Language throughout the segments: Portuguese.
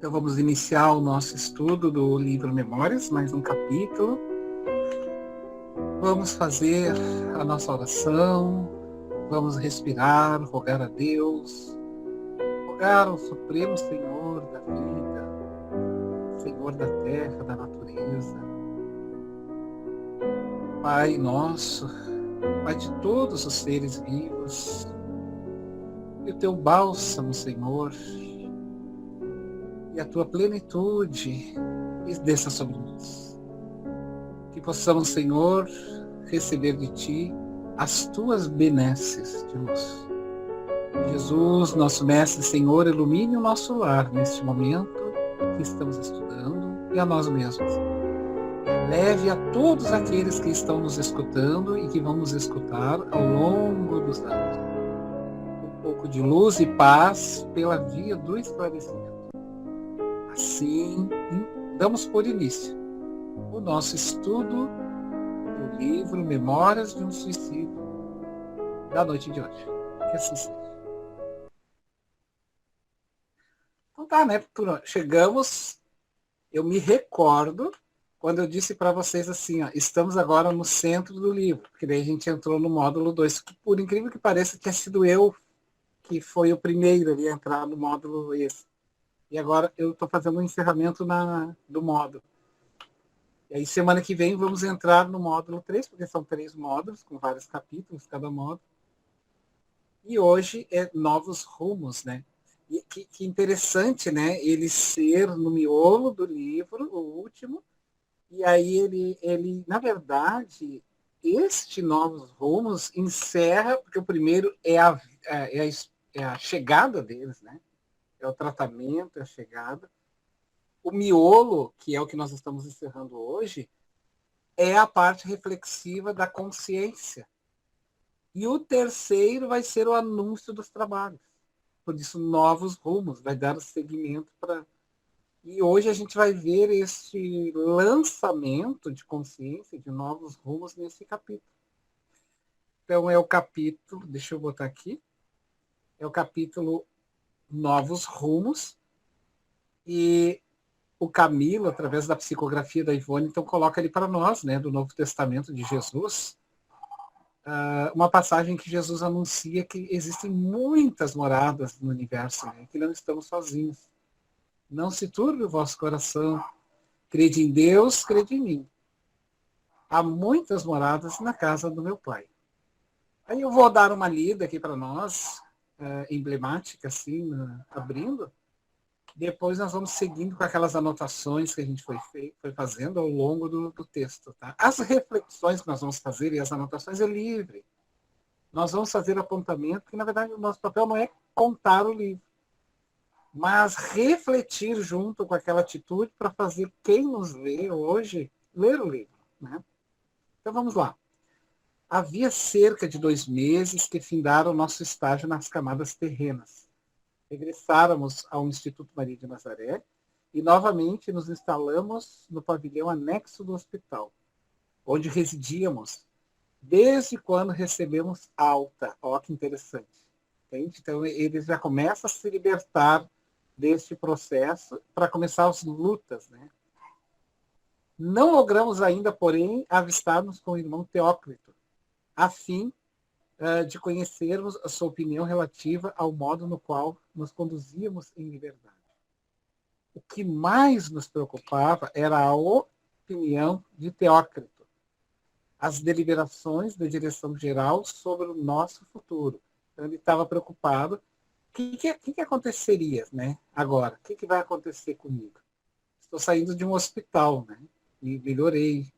Então vamos iniciar o nosso estudo do livro Memórias, mais um capítulo. Vamos fazer a nossa oração, vamos respirar, rogar a Deus, rogar ao Supremo Senhor da vida, Senhor da terra, da natureza. Pai nosso, Pai de todos os seres vivos, e o teu bálsamo, Senhor, e a tua plenitude desça sobre nós. Que possamos, Senhor, receber de ti as tuas benesses de luz. Jesus, nosso Mestre, Senhor, ilumine o nosso lar neste momento que estamos estudando e a nós mesmos. Leve a todos aqueles que estão nos escutando e que vão nos escutar ao longo dos anos um pouco de luz e paz pela via do esclarecimento. Assim, damos por início o nosso estudo do livro Memórias de um Suicídio da noite de hoje. Que assim seja. Então tá, né? Chegamos, eu me recordo quando eu disse para vocês assim, ó, estamos agora no centro do livro, porque daí a gente entrou no módulo 2, que por incrível que pareça tinha sido eu que foi o primeiro ali a entrar no módulo esse. E agora eu estou fazendo um encerramento do módulo. E aí semana que vem vamos entrar no módulo 3, porque são 3 módulos, com vários capítulos cada módulo. E hoje é novos rumos, né? E que interessante, né? Ele ser no miolo do livro, o último, e aí ele na verdade, este novos rumos encerra, porque o primeiro é a chegada deles, né? É o tratamento, é a chegada. O miolo, que é o que nós estamos encerrando hoje, é a parte reflexiva da consciência. E o terceiro vai ser o anúncio dos trabalhos. Por isso, novos rumos, vai dar o segmento para... E hoje a gente vai ver este lançamento de consciência, de novos rumos nesse capítulo. Então, é o capítulo, deixa eu botar aqui, é o capítulo Novos Rumos, e o Camilo, através da psicografia da Ivone, então coloca ali para nós, né, do Novo Testamento de Jesus, uma passagem que Jesus anuncia que existem muitas moradas no universo, né, que não estamos sozinhos. Não se turbe o vosso coração, crede em Deus, crede em mim. Há muitas moradas na casa do meu Pai. Aí eu vou dar uma lida aqui para nós, emblemática, assim, abrindo. Depois nós vamos seguindo com aquelas anotações que a gente foi fazendo ao longo do texto. Tá? As reflexões que nós vamos fazer e as anotações é livre. Nós vamos fazer apontamento, que na verdade o nosso papel não é contar o livro, mas refletir junto com aquela atitude para fazer quem nos lê hoje ler o livro. Né? Então vamos lá. Havia cerca de 2 meses que findaram o nosso estágio nas camadas terrenas. Regressáramos ao Instituto Maria de Nazaré e novamente nos instalamos no pavilhão anexo do hospital, onde residíamos desde quando recebemos alta. Ó, que interessante. Entende? Então, eles já começam a se libertar deste processo para começar as lutas. Né? Não logramos ainda, porém, avistar-nos com o irmão Teócrito, a fim de conhecermos a sua opinião relativa ao modo no qual nos conduzíamos em liberdade. O que mais nos preocupava era a opinião de Teócrito, as deliberações da direção geral sobre o nosso futuro. Então, ele estava preocupado. O que aconteceria, né, agora? O que vai acontecer comigo? Estou saindo de um hospital, né? E melhorei.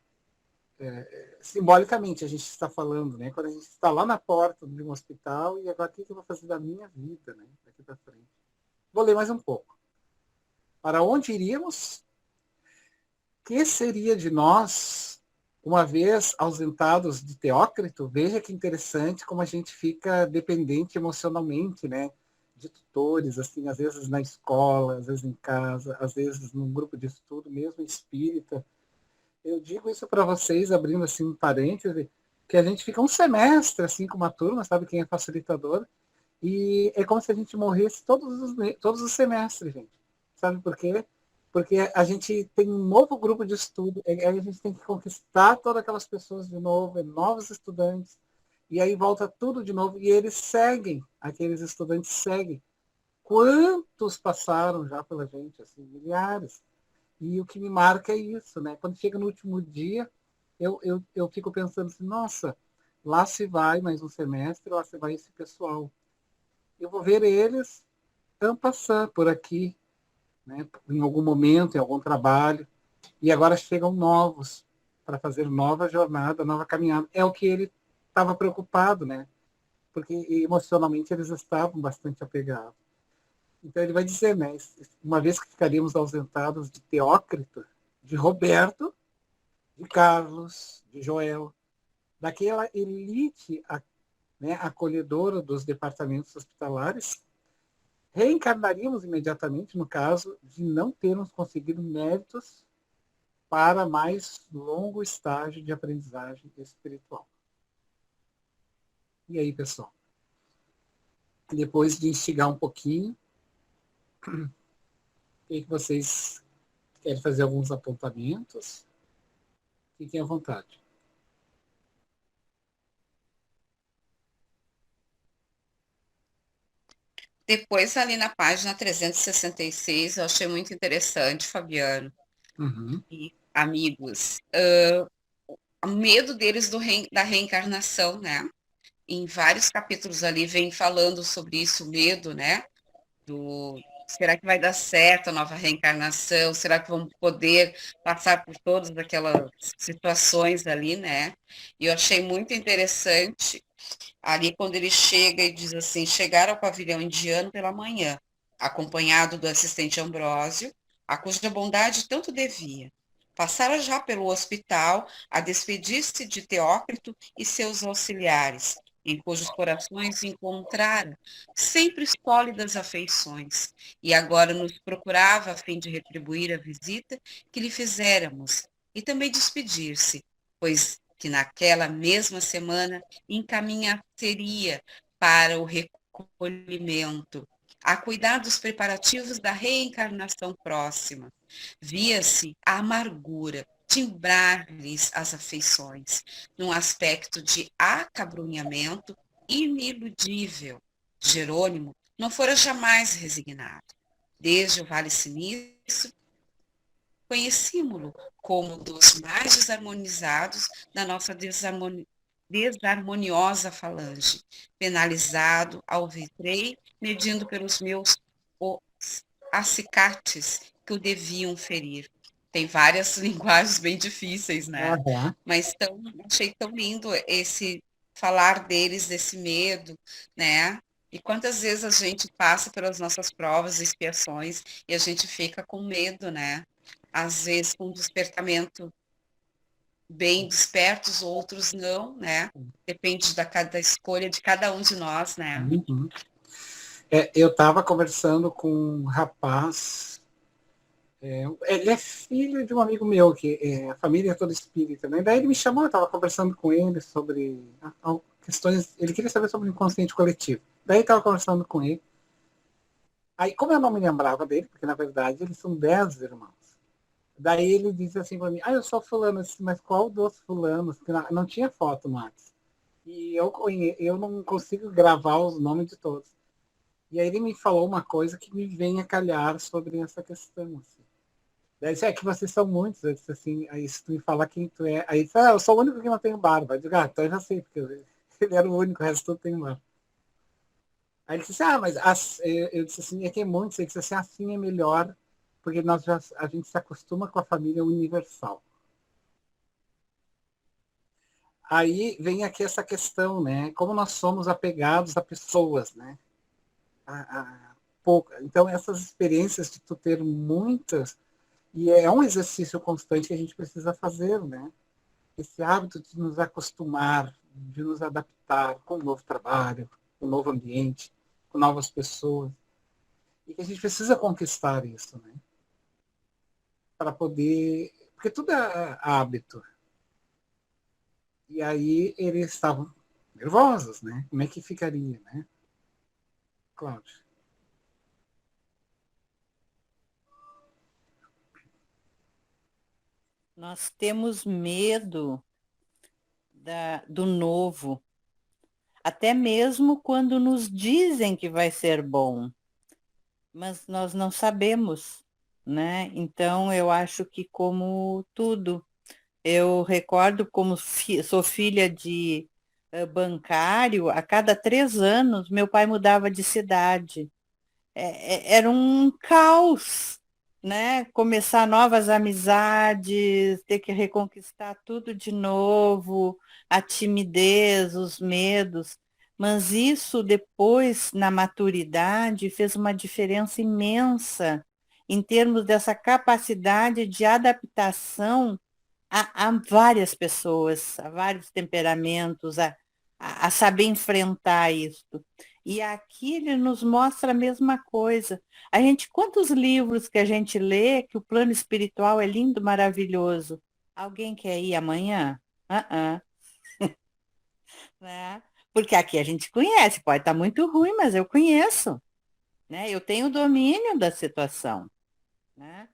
Simbolicamente a gente está falando, né? Quando a gente está lá na porta de um hospital e agora o que eu vou fazer da minha vida, né? Daqui para frente. Vou ler mais um pouco. Para onde iríamos? Que seria de nós, uma vez ausentados de Teócrito? Veja que interessante como a gente fica dependente emocionalmente, né? De tutores, assim, às vezes na escola, às vezes em casa, às vezes num grupo de estudo, mesmo espírita. Eu digo isso para vocês, abrindo assim um parêntese, que a gente fica um semestre assim com uma turma, sabe quem é facilitador, e é como se a gente morresse todos os semestres, gente. Sabe por quê? Porque a gente tem um novo grupo de estudo, a gente tem que conquistar todas aquelas pessoas de novo, novos estudantes, e aí volta tudo de novo, e eles seguem, aqueles estudantes seguem. Quantos passaram já pela gente? Assim, milhares. E o que me marca é isso, né? Quando chega no último dia, eu fico pensando assim, nossa, lá se vai mais um semestre, lá se vai esse pessoal. Eu vou ver eles passar por aqui, né? Em algum momento, em algum trabalho, e agora chegam novos para fazer nova jornada, nova caminhada. É o que ele estava preocupado, né? Porque emocionalmente eles estavam bastante apegados. Então ele vai dizer, né? Uma vez que ficaríamos ausentados de Teócrito, de Roberto, de Carlos, de Joel, daquela elite, né, acolhedora dos departamentos hospitalares, reencarnaríamos imediatamente no caso de não termos conseguido méritos para mais longo estágio de aprendizagem espiritual. E aí, pessoal? Depois de instigar um pouquinho, o que vocês querem fazer alguns apontamentos? Fiquem à vontade. Depois, ali na página 366, eu achei muito interessante, Fabiano Uhum. e amigos, o medo deles da reencarnação, né? Em vários capítulos ali vem falando sobre isso, o medo, né? Será que vai dar certo a nova reencarnação? Será que vamos poder passar por todas aquelas situações ali, né? E eu achei muito interessante ali quando ele chega e diz assim: chegar ao pavilhão indiano pela manhã, acompanhado do assistente Ambrósio, a cuja bondade tanto devia. Passara já pelo hospital a despedir-se de Teócrito e seus auxiliares, em cujos corações encontrara sempre sólidas afeições, e agora nos procurava a fim de retribuir a visita que lhe fizéramos, e também despedir-se, pois que naquela mesma semana encaminharia para o recolhimento, a cuidar dos preparativos da reencarnação próxima. Via-se a amargura timbrar-lhes as afeições, num aspecto de acabrunhamento iniludível. Jerônimo não fora jamais resignado. Desde o Vale Sinistro, conhecímo-lo como dos mais desarmonizados da nossa desarmoniosa falange, penalizado ao vitrei, medindo pelos meus acicates que o deviam ferir. Tem várias linguagens bem difíceis, né? Uhum. Mas achei tão lindo esse falar deles, desse medo, né? E quantas vezes a gente passa pelas nossas provas e expiações e a gente fica com medo, né? Às vezes com um despertamento bem despertos, outros não, né? Depende da escolha de cada um de nós, né? Uhum. Eu estava conversando com um rapaz, ele é filho de um amigo meu, que a família é toda espírita, né? Daí ele me chamou, eu estava conversando com ele sobre questões, ele queria saber sobre o inconsciente coletivo. Daí estava conversando com ele. Aí, como eu não me lembrava dele, porque na verdade eles são 10 irmãos. Daí ele disse assim para mim, eu sou fulano, mas qual dos fulanos? Porque não tinha foto mais. E eu não consigo gravar os nomes de todos. E aí ele me falou uma coisa que me vem a calhar sobre essa questão. Assim. Daí disse, que vocês são muitos. Eu disse assim, aí se tu me falar quem tu é. Aí disse, eu sou o único que não tenho barba. Eu digo, então eu já sei, porque ele era o único, o resto tudo tem barba. Aí ele disse, mas eu disse assim, é que é muitos. Ele disse assim é melhor, porque a gente se acostuma com a família universal. Aí vem aqui essa questão, né? Como nós somos apegados a pessoas, né? Pouca. Então, essas experiências de tu ter muitas, e é um exercício constante que a gente precisa fazer, né? Esse hábito de nos acostumar, de nos adaptar com um novo trabalho, com um novo ambiente, com novas pessoas. E que a gente precisa conquistar isso, né? Para poder. Porque tudo é hábito. E aí eles estavam nervosos, né? Como é que ficaria, né? Cláudio. Nós temos medo do novo, até mesmo quando nos dizem que vai ser bom, mas nós não sabemos, né? Então, eu acho que como tudo, eu recordo como sou filha de bancário, a cada 3 anos meu pai mudava de cidade. Era um caos, né? Começar novas amizades, ter que reconquistar tudo de novo, a timidez, os medos. Mas isso depois, na maturidade, fez uma diferença imensa em termos dessa capacidade de adaptação a várias pessoas, a vários temperamentos, a saber enfrentar isso. E aqui ele nos mostra a mesma coisa. A gente, quantos livros que a gente lê que o plano espiritual é lindo, maravilhoso. Alguém quer ir amanhã? Uh-uh, né? Porque aqui a gente conhece, pode estar muito ruim, mas eu conheço, né? Eu tenho domínio da situação, né?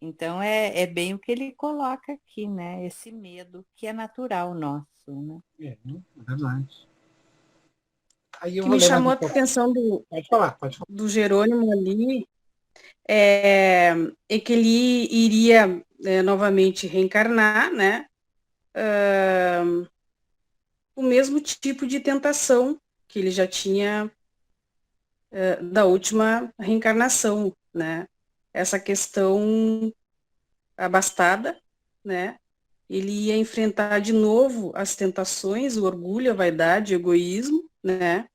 Então é bem o que ele coloca aqui, né? Esse medo que é natural nosso, né? É verdade. Aí O eu que vou me ler mais chamou um a pouco. atenção Pode falar, pode falar. do Jerônimo ali é que ele iria novamente reencarnar, né? O mesmo tipo de tentação que ele já tinha da última reencarnação, né? Essa questão abastada, né? Ele ia enfrentar de novo as tentações, o orgulho, a vaidade, o egoísmo, né?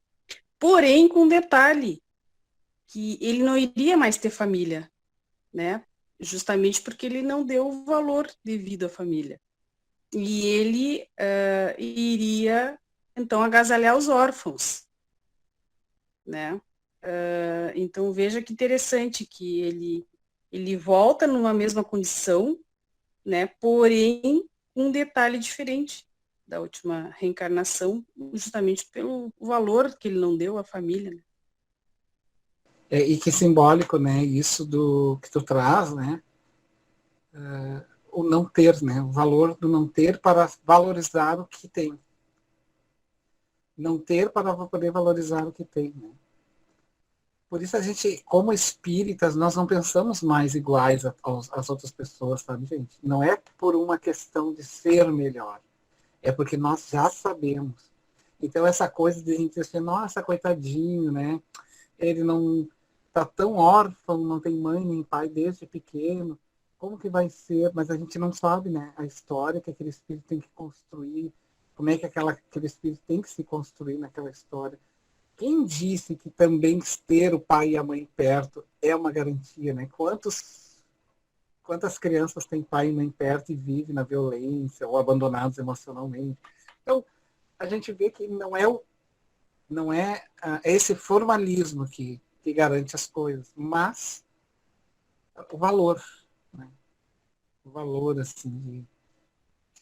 Porém, com um detalhe, que ele não iria mais ter família, né? Justamente porque ele não deu o valor devido à família. E ele iria, então, agasalhar os órfãos, né? Então, veja que interessante que ele volta numa mesma condição, né? Porém, um detalhe diferente da última reencarnação, justamente pelo valor que ele não deu à família. Né? E que simbólico, né? Isso do que tu traz, né? O não ter, né? O valor do não ter para valorizar o que tem. Não ter para poder valorizar o que tem, né? Por isso a gente, como espíritas, nós não pensamos mais iguais às outras pessoas, sabe, gente? Não é por uma questão de ser melhor, é porque nós já sabemos. Então essa coisa de a gente dizer, nossa, coitadinho, né? Ele não está tão órfão, não tem mãe nem pai desde pequeno, como que vai ser? Mas a gente não sabe, né? A história que aquele espírito tem que construir, como é que aquele espírito tem que se construir naquela história. Quem disse que também ter o pai e a mãe perto é uma garantia, né? Quantas crianças têm pai e mãe perto e vivem na violência ou abandonados emocionalmente? Então, a gente vê que não é esse formalismo que garante as coisas, mas o valor, né? O valor, assim,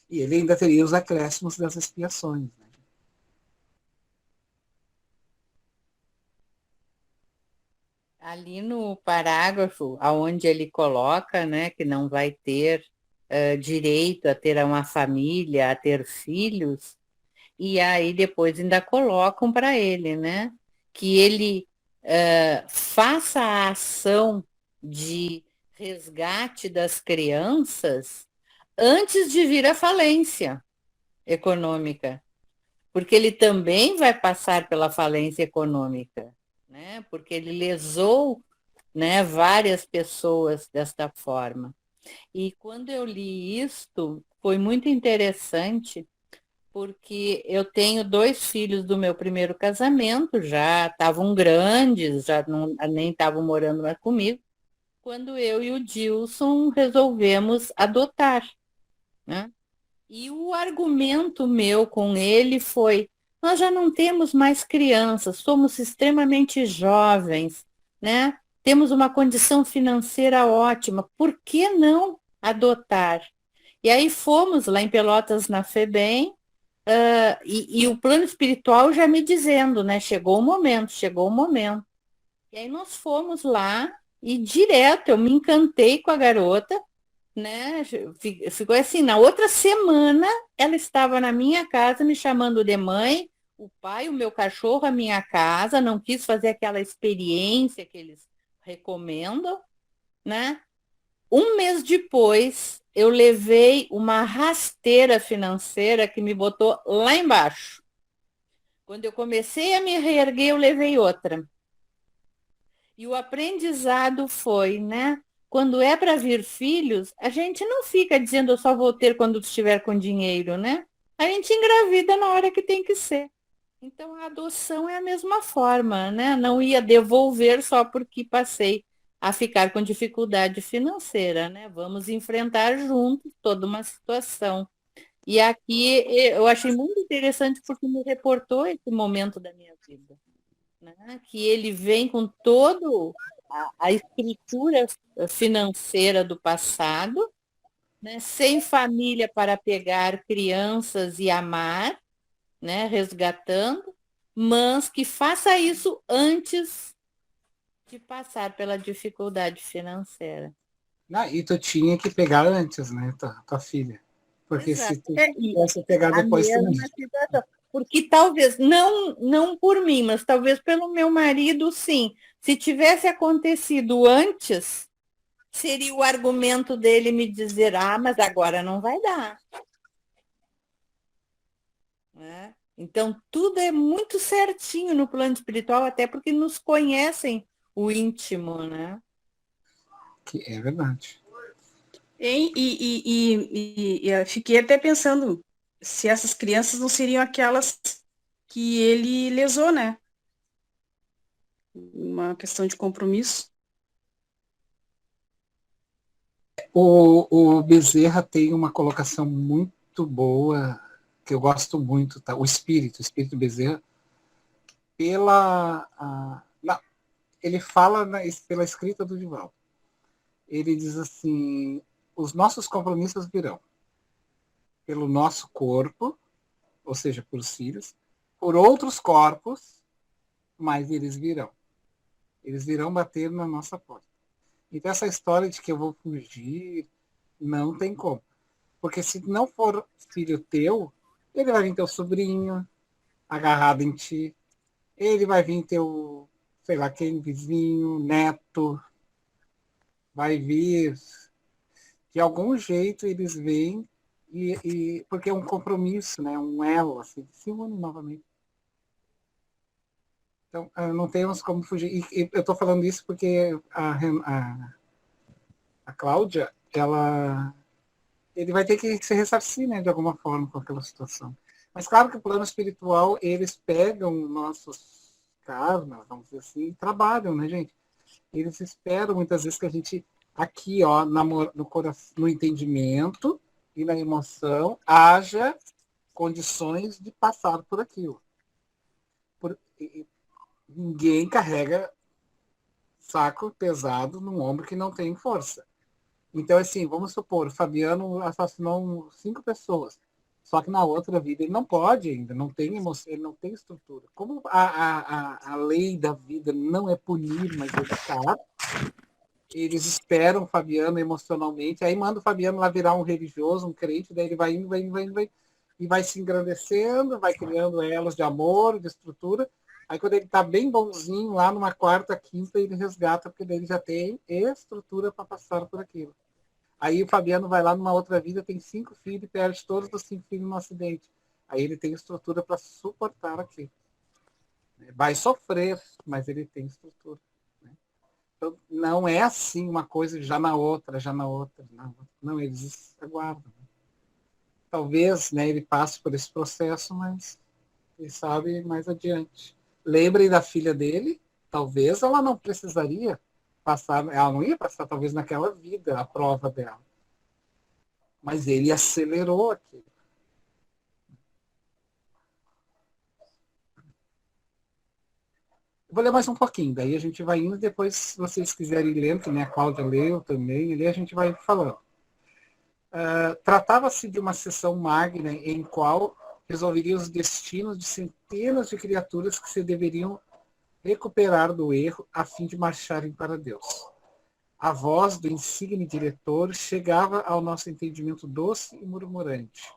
e ele ainda teria os acréscimos das expiações, né? Ali no parágrafo, aonde ele coloca, né, que não vai ter direito a ter uma família, a ter filhos, e aí depois ainda colocam para ele, né, que ele faça a ação de resgate das crianças antes de vir a falência econômica, porque ele também vai passar pela falência econômica, né? Porque ele lesou, né, várias pessoas desta forma. E quando eu li isto, foi muito interessante, porque eu tenho 2 filhos do meu primeiro casamento, já estavam grandes, já não, nem estavam morando mais comigo, quando eu e o Dilson resolvemos adotar, né? E o argumento meu com ele foi: nós já não temos mais crianças, somos extremamente jovens, né? Temos uma condição financeira ótima, por que não adotar? E aí fomos lá em Pelotas, na FEBEM, e o plano espiritual já me dizendo, né? Chegou o momento, chegou o momento. E aí nós fomos lá e direto eu me encantei com a garota, né? Ficou assim, na outra semana ela estava na minha casa me chamando de mãe, o pai, o meu cachorro, a minha casa, não quis fazer aquela experiência que eles recomendam, né? Um mês depois, eu levei uma rasteira financeira que me botou lá embaixo. Quando eu comecei a me reerguer, eu levei outra. E o aprendizado foi, né? Quando é para vir filhos, a gente não fica dizendo eu só vou ter quando estiver com dinheiro, né? A gente engravida na hora que tem que ser. Então a adoção é a mesma forma, né? Não ia devolver só porque passei a ficar com dificuldade financeira, né? Vamos enfrentar juntos toda uma situação. E aqui eu achei muito interessante porque me reportou esse momento da minha vida, né? Que ele vem com todo a estrutura financeira do passado, né? Sem família para pegar crianças e amar, né? Resgatando, mas que faça isso antes de passar pela dificuldade financeira. Ah, e tu tinha que pegar antes, né, tua filha. Porque Exato. se tu E tivesse pegar a depois, tu não. mesma situação. Porque talvez, não por mim, mas talvez pelo meu marido, sim. Se tivesse acontecido antes, seria o argumento dele me dizer, mas agora não vai dar. Né? Então, tudo é muito certinho no plano espiritual, até porque nos conhecem o íntimo, né? Que é verdade. E eu fiquei até pensando se essas crianças não seriam aquelas que ele lesou, né? Uma questão de compromisso. O Bezerra tem uma colocação muito boa, que eu gosto muito, tá? O espírito Bezerra, ele fala pela escrita do Divaldo. Ele diz assim: os nossos compromissos virão pelo nosso corpo, ou seja, por filhos, por outros corpos, mas eles virão. Eles virão bater na nossa porta. Então essa história de que eu vou fugir, não tem como. Porque se não for filho teu, ele vai vir teu sobrinho agarrado em ti, ele vai vir teu, sei lá quem, vizinho, neto, vai vir. De algum jeito eles vêm, porque é um compromisso, né? Um elo, assim, se une novamente. Então, não temos como fugir. E eu estou falando isso porque a Cláudia, ele vai ter que se ressarcir, né, de alguma forma com aquela situação. Mas claro que o plano espiritual, eles pegam nossos karmas, vamos dizer assim, e trabalham, né, gente? Eles esperam muitas vezes que a gente, aqui, ó, no coração, no entendimento e na emoção, haja condições de passar por aquilo. Ninguém carrega saco pesado num ombro que não tem força. Então, assim, vamos supor, o Fabiano assassinou 5 pessoas. Só que na outra vida ele não pode ainda, não tem emoção, ele não tem estrutura. Como a lei da vida não é punir, mas educar, eles esperam o Fabiano emocionalmente, aí manda o Fabiano lá virar um religioso, um crente, daí ele vai indo, e vai se engrandecendo, vai criando elos de amor, de estrutura. Aí quando ele está bem bonzinho, lá numa quarta, quinta, ele resgata, porque daí ele já tem estrutura para passar por aquilo. Aí o Fabiano vai lá numa outra vida, tem 5 filhos e perde todos os 5 filhos no acidente. Aí ele tem estrutura para suportar aquilo. Vai sofrer, mas ele tem estrutura. Então, não é assim uma coisa já na outra. Não, eles aguardam. Talvez, né, ele passe por esse processo, mas quem sabe mais adiante. Lembrem da filha dele, talvez ela não precisaria passar, ela não ia passar talvez naquela vida a prova dela. Mas ele acelerou aquilo. Eu vou ler mais um pouquinho, daí a gente vai indo, depois, se vocês quiserem ler, que nem a Cláudia leu também, ali a gente vai falando. Tratava-se de uma sessão magna em qual resolveria os destinos de centenas de criaturas que se deveriam recuperar do erro a fim de marcharem para Deus. a voz do insigne diretor chegava ao nosso entendimento doce e murmurante,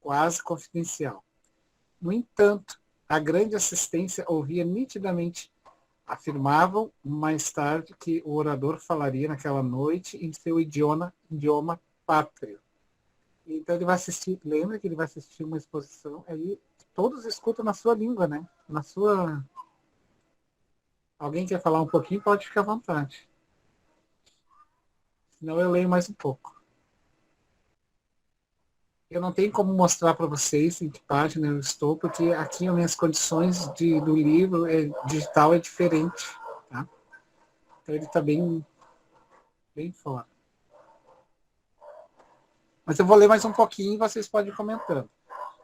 quase confidencial. No entanto, a grande assistência ouvia nitidamente. Afirmavam mais tarde que o orador falaria naquela noite em seu idioma pátrio. Então ele vai assistir, lembra que ele vai assistir uma exposição, aí todos escutam na sua língua, né? Na sua... Alguém quer falar um pouquinho, pode ficar à vontade. Senão eu leio mais um pouco. Eu não tenho como mostrar para vocês em que página eu estou, porque aqui as minhas condições do livro digital é diferente. Tá? Então ele está bem fora. Mas eu vou ler mais um pouquinho e vocês podem ir comentando.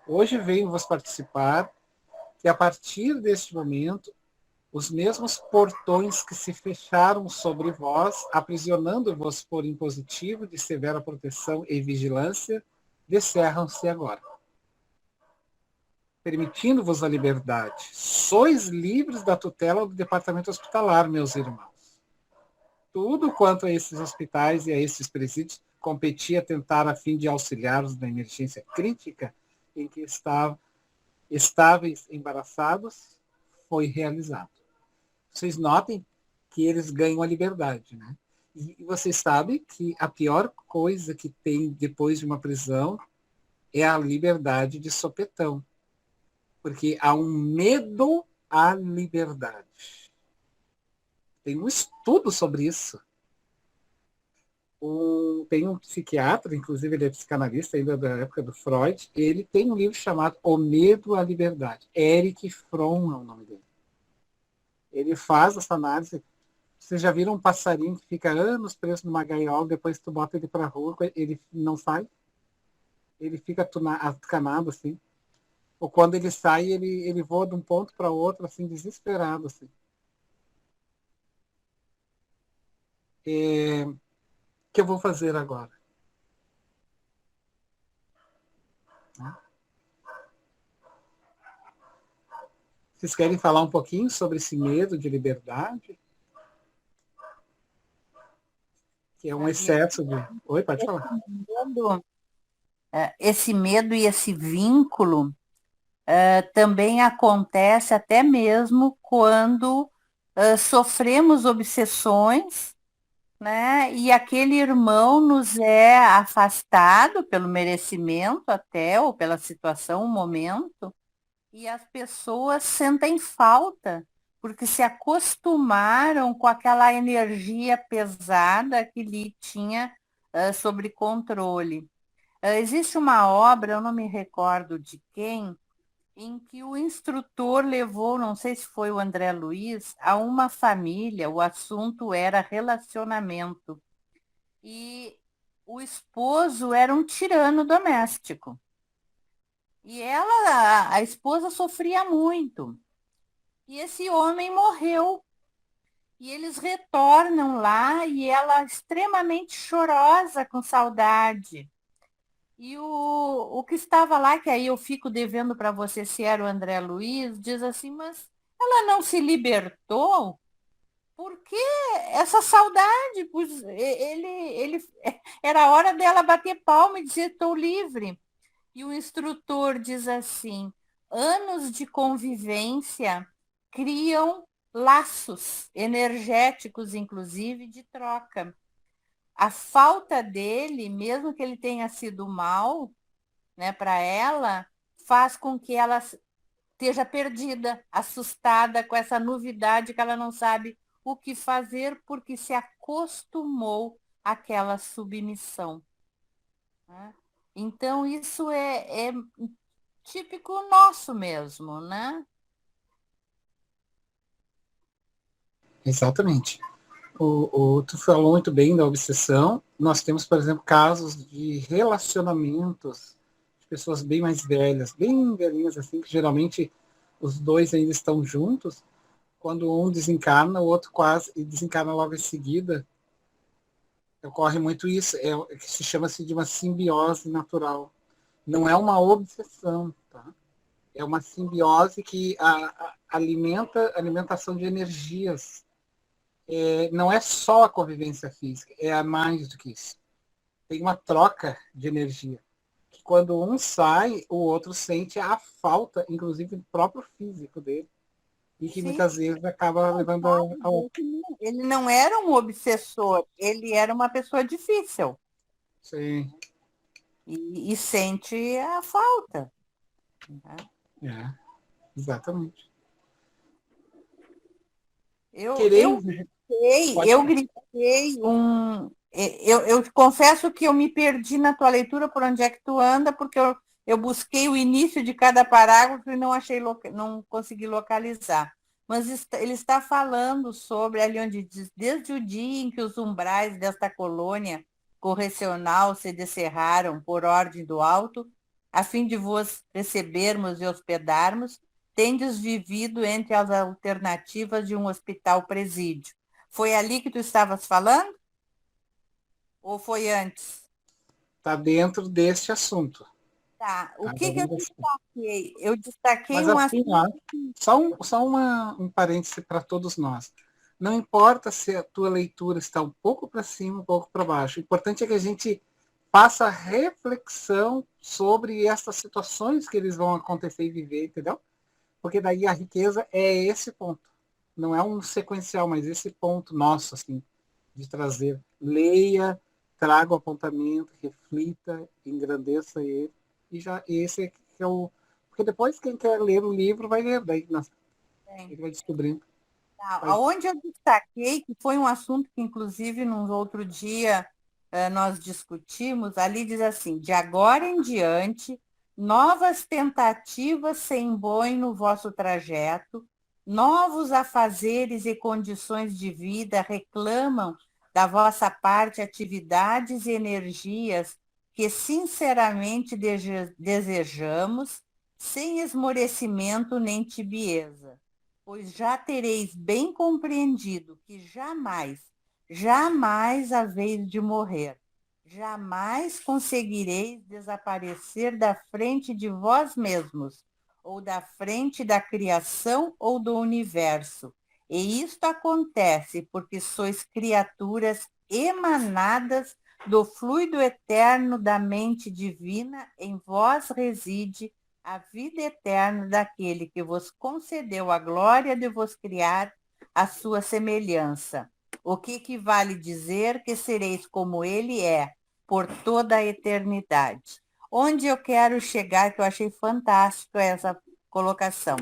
Hoje venho vos participar que a partir deste momento, os mesmos portões que se fecharam sobre vós, aprisionando-vos por impositivo de severa proteção e vigilância, descerram-se agora, permitindo-vos a liberdade. Sois livres da tutela do departamento hospitalar, meus irmãos. Tudo quanto a esses hospitais e a esses presídios competia tentar a fim de auxiliar-os na emergência crítica em que estáveis embaraçados, foi realizado. Vocês notem que eles ganham a liberdade, né? E vocês sabem que a pior coisa que tem depois de uma prisão é a liberdade de sopetão. Porque há um medo à liberdade. Tem um estudo sobre isso. Tem um psiquiatra, inclusive ele é psicanalista ainda da época do Freud, ele tem um livro chamado O Medo à Liberdade. Erich Fromm é o nome dele. Ele faz essa análise. Vocês já viram um passarinho que fica anos preso numa gaiola, depois tu bota ele para a rua, ele não sai? Ele fica atucanado, assim. Ou quando ele sai, ele voa de um ponto para outro, assim, desesperado, assim. O que eu vou fazer agora? Vocês querem falar um pouquinho sobre esse medo de liberdade? Que é um excesso de... Oi, pode falar. Esse medo e esse vínculo também acontece até mesmo quando sofremos obsessões, né? E aquele irmão nos é afastado pelo merecimento até, ou pela situação, um momento, e as pessoas sentem falta, porque se acostumaram com aquela energia pesada que lhe tinha sobre controle. Existe uma obra, eu não me recordo de quem, em que o instrutor levou, não sei se foi o André Luiz, a uma família, o assunto era relacionamento. E o esposo era um tirano doméstico. E a esposa sofria muito. E esse homem morreu. E eles retornam lá e ela extremamente chorosa, com saudade. E o que estava lá, que aí eu fico devendo para você se era o André Luiz, diz assim, mas ela não se libertou? Por que essa saudade? Pois ele era a hora dela bater palma e dizer, estou livre. E o instrutor diz assim, anos de convivência criam laços energéticos, inclusive, de troca. A falta dele, mesmo que ele tenha sido mal, né, para ela, faz com que ela esteja perdida, assustada com essa novidade que ela não sabe o que fazer porque se acostumou àquela submissão. Né? Então, isso é típico nosso mesmo, né? Exatamente. Tu falou muito bem da obsessão. Nós temos, por exemplo, casos de relacionamentos de pessoas bem mais velhas, bem velhinhas, assim, que geralmente os dois ainda estão juntos. Quando um desencarna, o outro quase desencarna logo em seguida. Ocorre muito isso, que se chama-se de uma simbiose natural. Não é uma obsessão, tá? É uma simbiose que alimentação de energias. não é só a convivência física, é mais do que isso. Tem uma troca de energia. Que quando um sai, o outro sente a falta, inclusive, do próprio físico dele. E que Sim. muitas vezes acaba levando ao... Ele não era um obsessor, ele era uma pessoa difícil. Sim. E sente a falta. Exatamente. Eu Querer... gritei eu confesso que eu me perdi na tua leitura por onde é que tu anda, porque eu busquei o início de cada parágrafo e não achei, não consegui localizar. Mas ele está falando sobre ali onde diz, desde o dia em que os umbrais desta colônia correcional se descerraram por ordem do alto, a fim de vos recebermos e hospedarmos, tendes vivido entre as alternativas de um hospital-presídio. Foi ali que tu estavas falando? Ou foi antes? Está dentro deste assunto. Tá. O Tá que eu dentro desse... destaquei? Eu destaquei Mas assim, só um parêntese para todos nós. Não importa se a tua leitura está um pouco para cima, um pouco para baixo. O importante é que a gente faça reflexão sobre essas situações que eles vão acontecer e viver, entendeu? Porque daí a riqueza é esse ponto. Não é um sequencial, mas esse ponto nosso, assim, de trazer. Leia, traga o apontamento, reflita, engrandeça ele. E já esse é que é o... Porque depois quem quer ler o livro vai ler, daí ele vai descobrindo. Aonde eu destaquei, que foi um assunto que, inclusive, num outro dia nós discutimos, ali diz assim, de agora em diante, novas tentativas se embõem no vosso trajeto, novos afazeres e condições de vida reclamam da vossa parte atividades e energias que sinceramente desejamos, sem esmorecimento nem tibieza, pois já tereis bem compreendido que jamais, jamais haveis de morrer, jamais conseguireis desaparecer da frente de vós mesmos, ou da frente da criação ou do universo. E isto acontece porque sois criaturas emanadas do fluido eterno da mente divina, em vós reside a vida eterna daquele que vos concedeu a glória de vos criar a sua semelhança. O que equivale dizer que sereis como ele é, por toda a eternidade. Onde eu quero chegar, que eu achei fantástico essa colocação.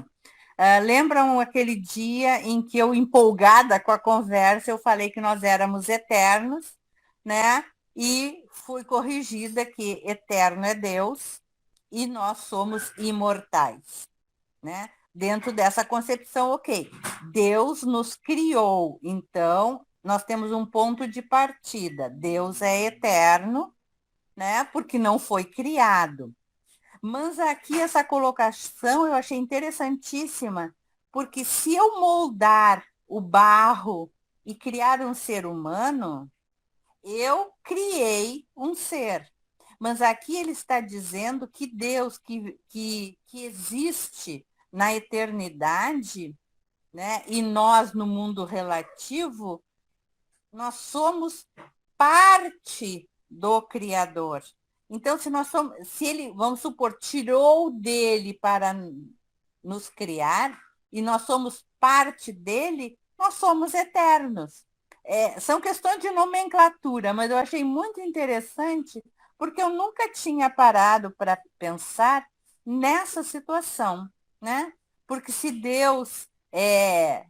Lembram aquele dia em que eu, empolgada com a conversa, eu falei que nós éramos eternos, né? E fui corrigida que eterno é Deus e nós somos imortais, né? Dentro dessa concepção, ok, Deus nos criou, então nós temos um ponto de partida. Deus é eterno, né? Porque não foi criado. Mas aqui essa colocação eu achei interessantíssima, porque se eu moldar o barro e criar um ser humano, eu criei um ser. Mas aqui ele está dizendo que Deus, que existe na eternidade, né, e nós no mundo relativo, nós somos parte do Criador. Então, se ele, vamos supor, tirou dele para nos criar, e nós somos parte dele, nós somos eternos. São questões de nomenclatura, mas eu achei muito interessante, porque eu nunca tinha parado para pensar nessa situação, né? Porque se Deus é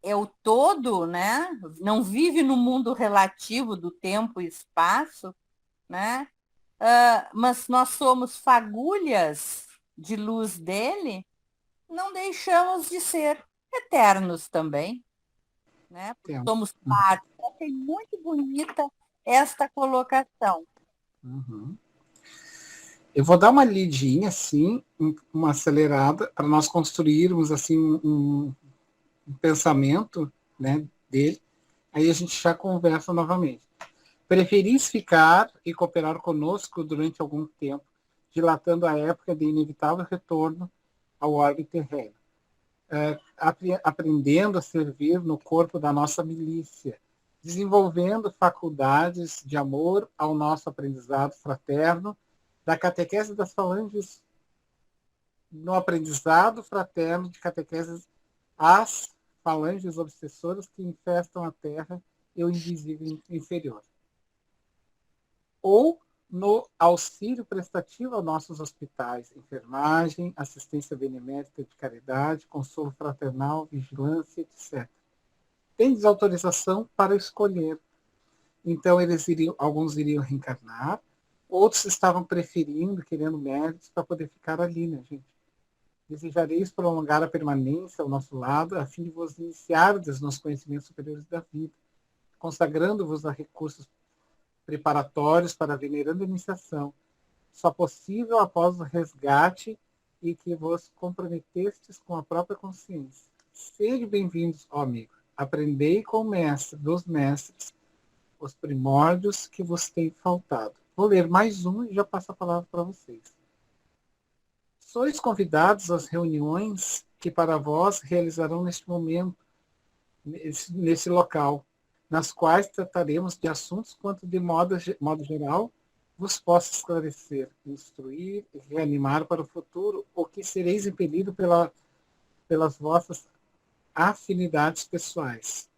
o todo, né? Não vive no mundo relativo do tempo e espaço, né? Mas nós somos fagulhas de luz dele, não deixamos de ser eternos também, né? Somos parte. Achei muito bonita esta colocação. Uhum. Eu vou dar uma lidinha, assim, uma acelerada, para nós construirmos assim um pensamento, né, dele. Aí a gente já conversa novamente. Preferis ficar e cooperar conosco durante algum tempo, dilatando a época de inevitável retorno ao orbe terreno. aprendendo a servir no corpo da nossa milícia, desenvolvendo faculdades de amor ao nosso aprendizado fraterno, da catequese das falanges, no aprendizado fraterno de catequese às falanges obsessoras que infestam a terra e o invisível inferior. Ou no auxílio prestativo aos nossos hospitais, enfermagem, assistência benemérita de caridade, consolo fraternal, vigilância, etc. Tem desautorização para escolher. Então, alguns iriam reencarnar, outros estavam preferindo, querendo méritos para poder ficar ali, né, gente? Desejareis prolongar a permanência ao nosso lado, a fim de vos iniciardes nos conhecimentos superiores da vida, consagrando-vos a recursos preparatórios para a veneranda iniciação, só possível após o resgate e que vos comprometestes com a própria consciência. Sede bem-vindos, ó amigo. Aprendei com o mestre dos mestres os primórdios que vos têm faltado. Vou ler mais um e já passo a palavra para vocês. Sois convidados às reuniões que para vós realizarão neste momento, nesse local, nas quais trataremos de assuntos quanto de modo geral vos possa esclarecer, instruir e reanimar para o futuro, o que sereis impelido pelas vossas afinidades pessoais.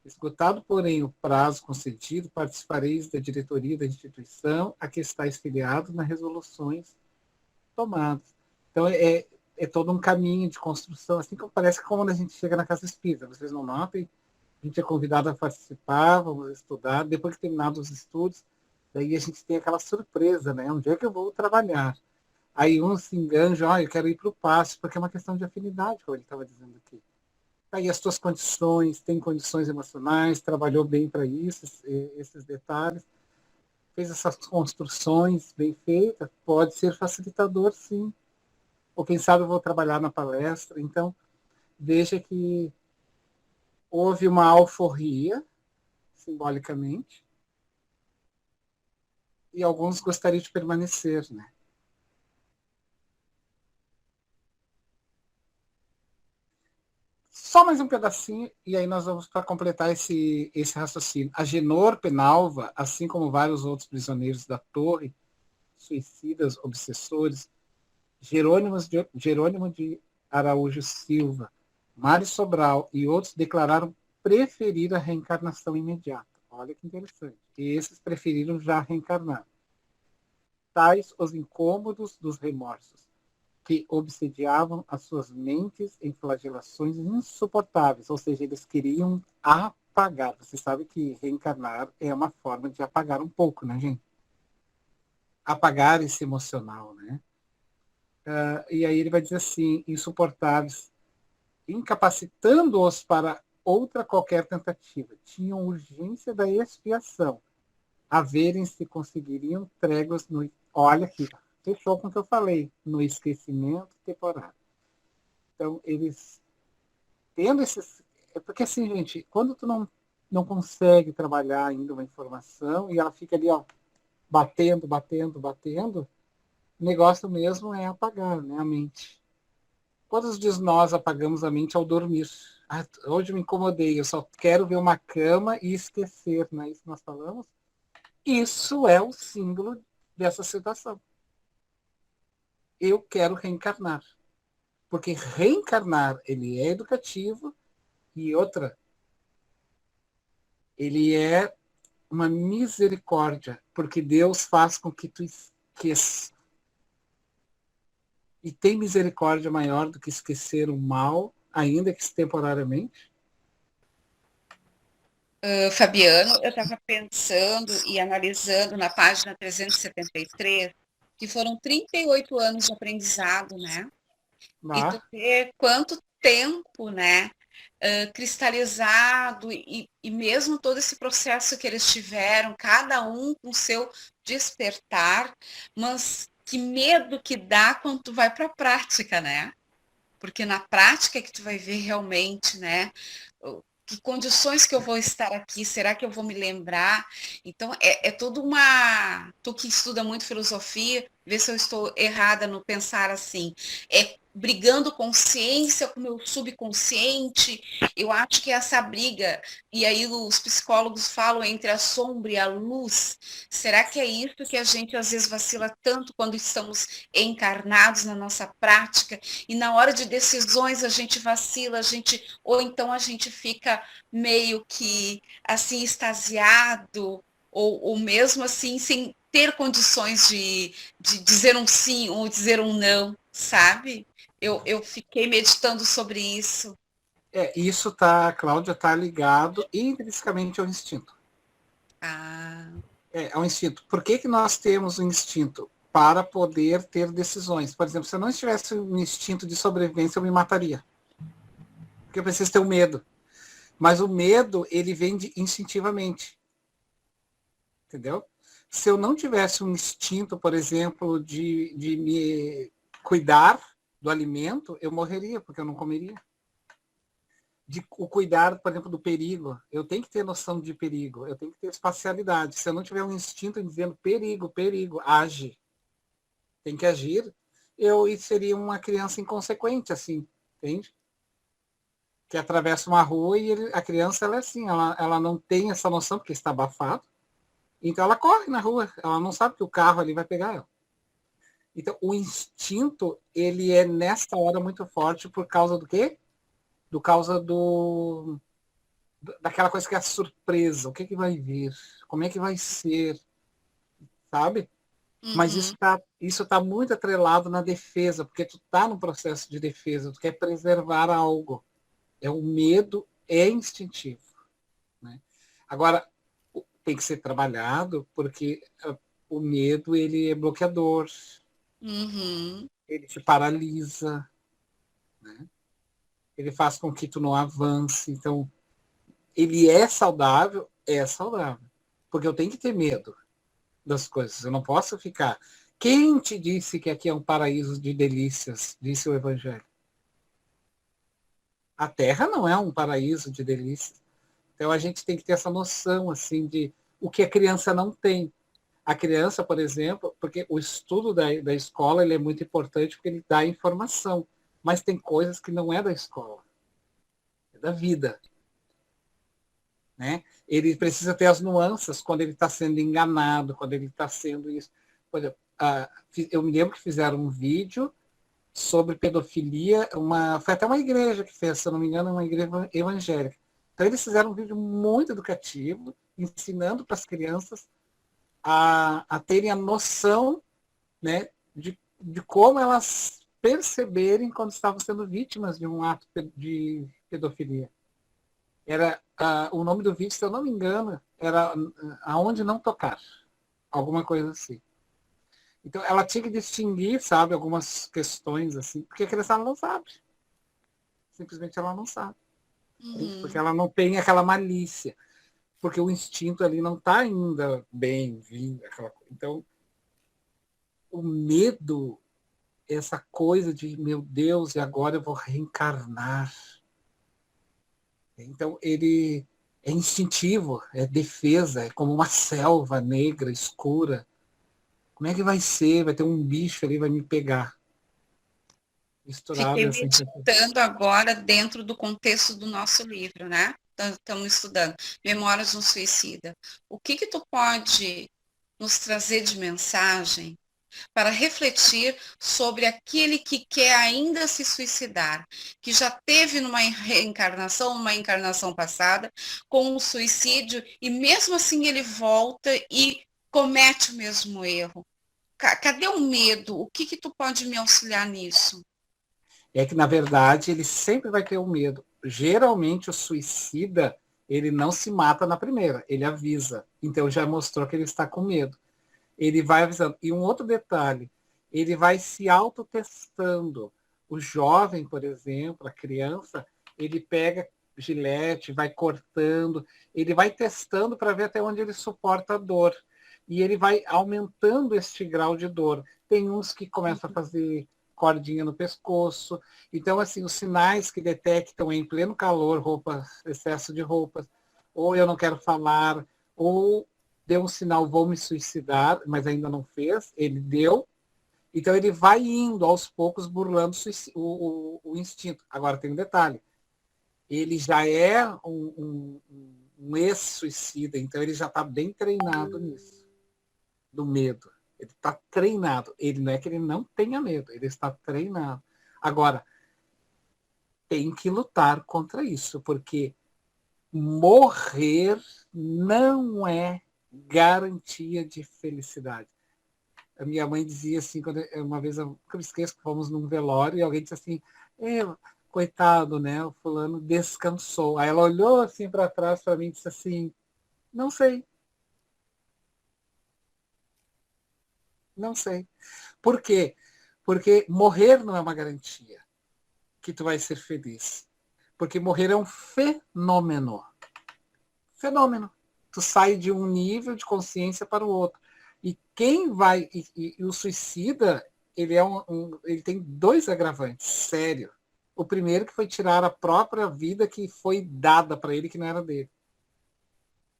Esgotado, porém, o prazo concedido, participareis da diretoria da instituição a que estáis filiado nas resoluções tomadas. Então, é todo um caminho de construção, assim como parece que quando a gente chega na casa espírita, vocês não notem, a gente é convidado a participar, vamos estudar, depois que terminados os estudos, daí a gente tem aquela surpresa, né? Onde é que eu vou trabalhar? Aí um se enganja, eu quero ir para o passo, porque é uma questão de afinidade, como ele estava dizendo aqui. Aí as tuas condições, tem condições emocionais, trabalhou bem para isso, esses detalhes, fez essas construções bem feitas, pode ser facilitador, sim. Ou quem sabe eu vou trabalhar na palestra. Então, veja que houve uma alforria, simbolicamente, e alguns gostariam de permanecer, né? Só mais um pedacinho, e aí nós vamos para completar esse raciocínio. Agenor Penalva, assim como vários outros prisioneiros da torre, suicidas, obsessores, Jerônimo de Araújo Silva, Mário Sobral e outros declararam preferir a reencarnação imediata. Olha que interessante. E esses preferiram já reencarnar. Tais os incômodos dos remorsos, que obsediavam as suas mentes em flagelações insuportáveis, ou seja, eles queriam apagar. Você sabe que reencarnar é uma forma de apagar um pouco, né, gente? Apagar esse emocional, né? E aí ele vai dizer assim, insuportáveis, incapacitando-os para outra qualquer tentativa. Tinham urgência da expiação, a verem se conseguiriam tréguas no... Olha aqui, fechou com o que eu falei, no esquecimento temporário. Então, eles tendo esses... Porque assim, gente, quando tu não consegue trabalhar ainda uma informação e ela fica ali, ó, batendo, o negócio mesmo é apagar, né, a mente. Quantos de nós apagamos a mente ao dormir? Hoje me incomodei, eu só quero ver uma cama e esquecer, não é isso que nós falamos? Isso é o símbolo dessa situação. Eu quero reencarnar. Porque reencarnar, ele é educativo e outra, ele é uma misericórdia, porque Deus faz com que tu esqueça. E tem misericórdia maior do que esquecer o mal, ainda que temporariamente? Fabiano, eu estava pensando e analisando na página 373 que foram 38 anos de aprendizado, né? E tu vê quanto tempo, né? Cristalizado e mesmo todo esse processo que eles tiveram, cada um com seu despertar, mas que medo que dá quando tu vai para a prática, né? Porque na prática é que tu vai ver realmente, né? Que condições que eu vou estar aqui, será que eu vou me lembrar? Então, é toda uma... Tu que estuda muito filosofia, vê se eu estou errada no pensar assim. É brigando consciência com o meu subconsciente. Eu acho que essa briga, e aí os psicólogos falam entre a sombra e a luz, será que é isso que a gente às vezes vacila tanto quando estamos encarnados na nossa prática, e na hora de decisões a gente vacila, ou então a gente fica meio que assim extasiado, ou mesmo assim sem ter condições de dizer um sim ou dizer um não, sabe? Eu fiquei meditando sobre isso. Isso tá, Cláudia, tá ligado intrinsecamente ao instinto. Ah, Ao instinto. Por que nós temos o instinto? Para poder ter decisões. Por exemplo, se eu não tivesse um instinto de sobrevivência, eu me mataria. Porque eu preciso ter o medo. Mas o medo, ele vem instintivamente. Entendeu? Se eu não tivesse um instinto, por exemplo, de me cuidar do alimento, eu morreria, porque eu não comeria. O cuidar, por exemplo, do perigo. Eu tenho que ter noção de perigo, eu tenho que ter espacialidade. Se eu não tiver um instinto dizendo perigo, perigo, age, tem que agir, eu seria uma criança inconsequente, assim, entende? Que atravessa uma rua e a criança, ela é assim, ela não tem essa noção, porque está abafado, então ela corre na rua, ela não sabe que o carro ali vai pegar ela. Então, o instinto, ele é nessa hora muito forte por causa do quê? Por causa daquela coisa que é a surpresa, o que vai vir, como é que vai ser, sabe? Mas isso tá muito atrelado na defesa, porque tu tá no processo de defesa, tu quer preservar algo. O medo é instintivo, né? Agora, tem que ser trabalhado, porque o medo, ele é bloqueador, ele te paralisa, né? Ele faz com que tu não avance. Então, ele é saudável, porque eu tenho que ter medo das coisas, eu não posso ficar. Quem te disse que aqui é um paraíso de delícias, disse o Evangelho? A Terra não é um paraíso de delícias. Então a gente tem que ter essa noção assim de o que a criança não tem. A criança, por exemplo, porque o estudo da escola, ele é muito importante porque ele dá informação, mas tem coisas que não é da escola, é da vida, né? Ele precisa ter as nuances quando ele está sendo enganado, quando ele está sendo isso. Por exemplo, eu me lembro que fizeram um vídeo sobre pedofilia, foi até uma igreja que fez, se eu não me engano, uma igreja evangélica. Então eles fizeram um vídeo muito educativo, ensinando para as crianças a terem a noção, né, de como elas perceberem quando estavam sendo vítimas de um ato de pedofilia. Era o nome do vídeo, se eu não me engano, era Aonde Não Tocar, alguma coisa assim. Então ela tinha que distinguir, sabe, algumas questões assim, porque a criança não sabe. Simplesmente ela não sabe. Porque ela não tem aquela malícia. Porque o instinto ali não está ainda bem vindo. Então, o medo, essa coisa de, meu Deus, e agora eu vou reencarnar. Então, ele é instintivo, é defesa, é como uma selva negra, escura. Como é que vai ser? Vai ter um bicho ali, vai me pegar. Misturado Fiquei assim. meditando agora dentro do contexto do nosso livro, né? Estamos estudando Memórias de um Suicida. O que tu pode nos trazer de mensagem para refletir sobre aquele que quer ainda se suicidar, que já teve numa reencarnação, uma encarnação passada, com um suicídio, e mesmo assim ele volta e comete o mesmo erro? Cadê o medo? O que tu pode me auxiliar nisso? É que, na verdade, ele sempre vai ter o medo. Geralmente, o suicida, ele não se mata na primeira, ele avisa. Então, já mostrou que ele está com medo. Ele vai avisando. E um outro detalhe, ele vai se autotestando. O jovem, por exemplo, a criança, ele pega gilete, vai cortando, ele vai testando para ver até onde ele suporta a dor. E ele vai aumentando este grau de dor. Tem uns que começam a fazer cordinha no pescoço. Então, assim, os sinais que detectam em pleno calor, roupas, excesso de roupas, ou eu não quero falar, ou deu um sinal, vou me suicidar, mas ainda não fez, ele deu, Então ele vai indo aos poucos burlando o instinto. Agora tem um detalhe, ele já é um ex-suicida, então ele já está bem treinado nisso, do medo. Ele está treinado. Ele não é que ele não tenha medo, ele está treinado. Agora, tem que lutar contra isso, porque morrer não é garantia de felicidade. A minha mãe dizia assim, uma vez, eu nunca me esqueço, fomos num velório e alguém disse assim, coitado, né, o fulano descansou. Aí ela olhou assim para trás para mim e disse assim, não sei. Não sei. Por quê? Porque morrer não é uma garantia que tu vai ser feliz. Porque morrer é um fenômeno. Fenômeno. Tu sai de um nível de consciência para o outro. E quem vai... E o suicida, ele tem 2 agravantes, sério. O primeiro que foi tirar a própria vida que foi dada para ele, que não era dele.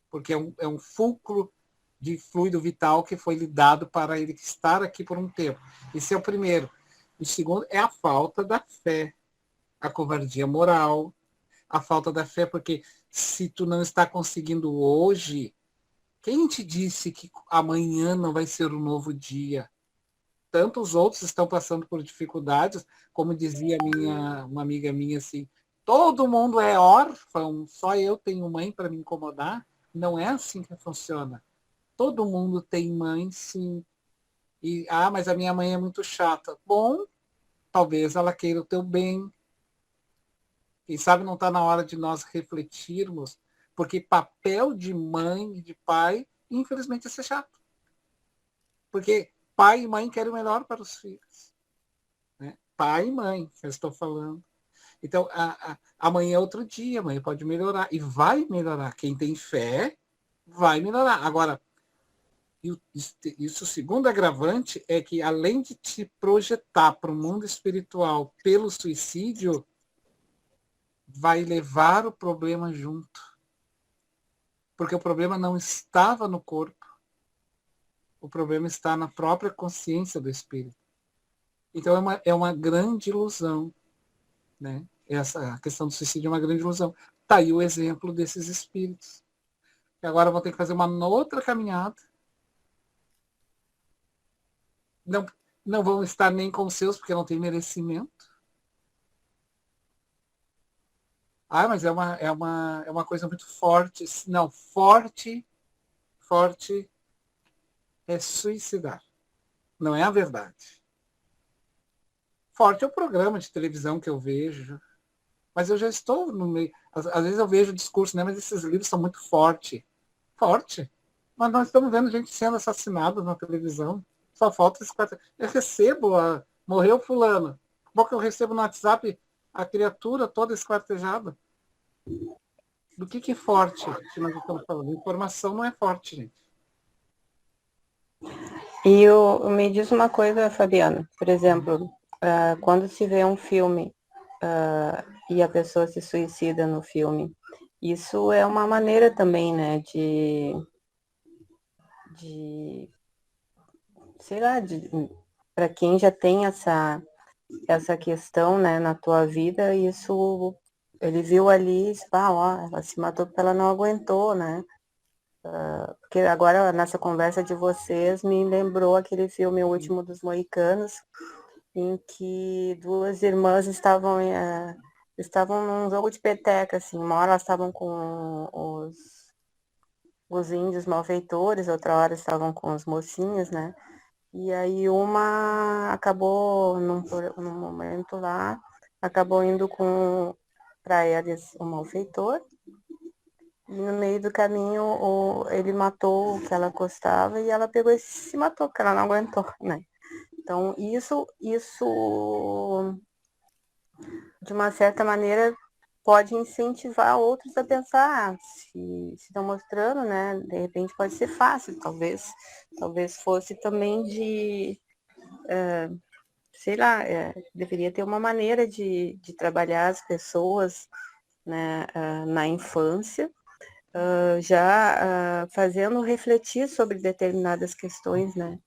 Porque é um fulcro de fluido vital que foi lhe dado para ele estar aqui por um tempo. Esse é o primeiro. O segundo é a falta da fé, a covardia moral, a falta da fé, porque se tu não está conseguindo hoje, quem te disse que amanhã não vai ser um novo dia? Tantos outros estão passando por dificuldades, como dizia uma amiga minha assim, todo mundo é órfão, só eu tenho mãe para me incomodar. Não é assim que funciona. Todo mundo tem mãe, sim. Mas a minha mãe é muito chata. Bom, talvez ela queira o teu bem. Quem sabe não está na hora de nós refletirmos, porque papel de mãe e de pai, infelizmente, é ser chato. Porque pai e mãe querem o melhor para os filhos. Né? Pai e mãe, eu estou falando. Então, amanhã é outro dia, amanhã pode melhorar. E vai melhorar. Quem tem fé, vai melhorar. Agora, isso, o segundo agravante é que, além de te projetar para o mundo espiritual pelo suicídio, vai levar o problema junto. Porque o problema não estava no corpo. O problema está na própria consciência do espírito. Então, é uma grande ilusão. Né? A questão do suicídio é uma grande ilusão. Está aí o exemplo desses espíritos. E agora vão ter que fazer uma outra caminhada. Não, não vão estar nem com os seus, porque não tem merecimento. Mas é uma coisa muito forte. Não, forte é suicidar. Não é a verdade. Forte é o programa de televisão que eu vejo. Mas eu já estou no meio. Às vezes eu vejo o discurso, né? Mas esses livros são muito fortes. Forte. Mas nós estamos vendo gente sendo assassinada na televisão. Só falta esse 4. Eu recebo, morreu fulano. Bom que eu recebo no WhatsApp a criatura toda esquartejada. Do que é forte que nós estamos falando? Informação não é forte, gente. E me diz uma coisa, Fabiana. Por exemplo, quando se vê um filme e a pessoa se suicida no filme, isso é uma maneira também, né, de sei lá, para quem já tem essa questão, né, na tua vida, isso ele viu ali, ela se matou porque ela não aguentou, né? Porque agora, nessa conversa de vocês, me lembrou aquele filme O Último dos Moicanos, em que 2 irmãs estavam num jogo de peteca, assim. Uma hora elas estavam com os índios malfeitores, outra hora estavam com os mocinhos, né? E aí uma acabou, num momento lá, acabou indo para eles o malfeitor. E no meio do caminho ele matou o que ela gostava e ela pegou e se matou, porque ela não aguentou, né? Então isso de uma certa maneira pode incentivar outros a pensar, se estão mostrando, né? De repente pode ser fácil, talvez fosse também de sei lá, deveria ter uma maneira de trabalhar as pessoas, né, na infância, já fazendo refletir sobre determinadas questões, né,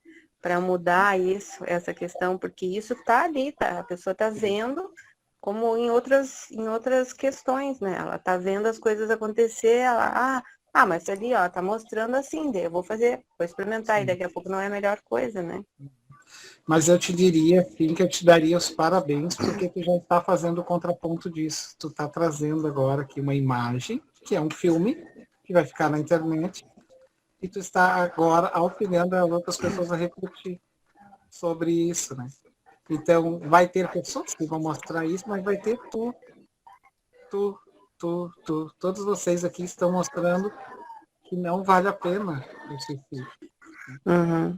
para mudar isso, essa questão, porque isso está ali, tá? A pessoa está vendo como em outras questões, né? Ela está vendo as coisas acontecer, mas ali, ó, tá mostrando assim, daí eu vou experimentar, e daqui a pouco não é a melhor coisa, né? Mas eu te diria, sim, que eu te daria os parabéns, porque tu já está fazendo o contraponto disso. Tu está trazendo agora aqui uma imagem, que é um filme, que vai ficar na internet, e tu está agora auxiliando as outras pessoas a refletir sobre isso, né? Então, vai ter pessoas que vão mostrar isso, mas vai ter tu, todos vocês aqui estão mostrando que não vale a pena o suicídio. Uhum.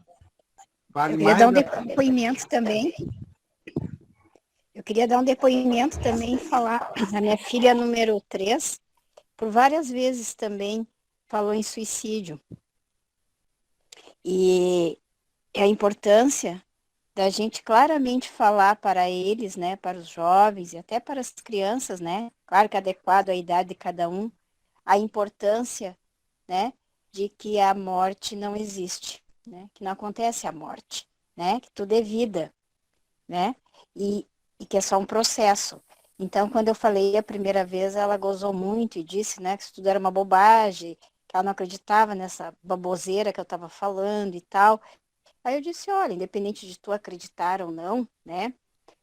Vale Eu queria mais dar um a pena. depoimento também. Eu queria dar um depoimento também e falar. A minha filha número 3, por várias vezes também, falou em suicídio. E a importância da gente claramente falar para eles, né, para os jovens e até para as crianças, né, claro que adequado à idade de cada um, a importância, né, de que a morte não existe, né, que não acontece a morte, né, que tudo é vida, né, e que é só um processo. Então, quando eu falei a primeira vez, ela gozou muito e disse, né, que isso tudo era uma bobagem, que ela não acreditava nessa baboseira que eu estava falando e tal. Aí eu disse, olha, independente de tu acreditar ou não, né,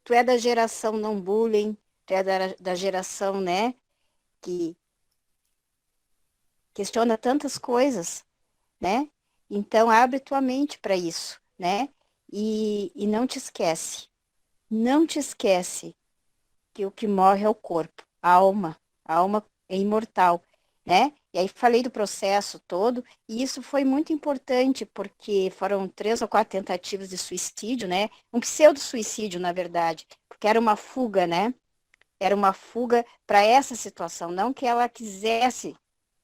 tu é da geração não bullying, tu é da geração, né, que questiona tantas coisas, né, então abre tua mente para isso, né, e não te esquece que o que morre é o corpo, a alma é imortal, né? E aí falei do processo todo, e isso foi muito importante, porque foram 3 ou 4 tentativas de suicídio, né? Um pseudo-suicídio, na verdade, porque era uma fuga, né? Era uma fuga para essa situação, não que ela quisesse.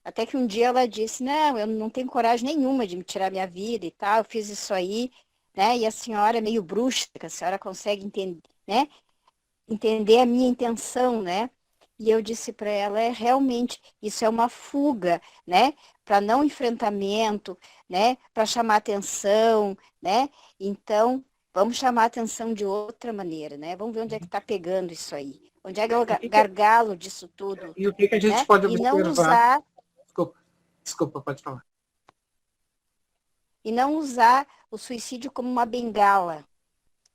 Até que um dia ela disse, não, eu não tenho coragem nenhuma de me tirar minha vida e tal, eu fiz isso aí, né? E a senhora é meio bruxa, que a senhora consegue entender, né? Entender a minha intenção, né? E eu disse para ela, realmente, isso é uma fuga, né? Para não enfrentamento, né? Para chamar atenção, né? Então, vamos chamar atenção de outra maneira, né? Vamos ver onde é que está pegando isso aí. Onde é que é o gargalo disso tudo, E o que a gente né? pode E não observar? usar, Desculpa, pode falar. e não usar o suicídio como uma bengala.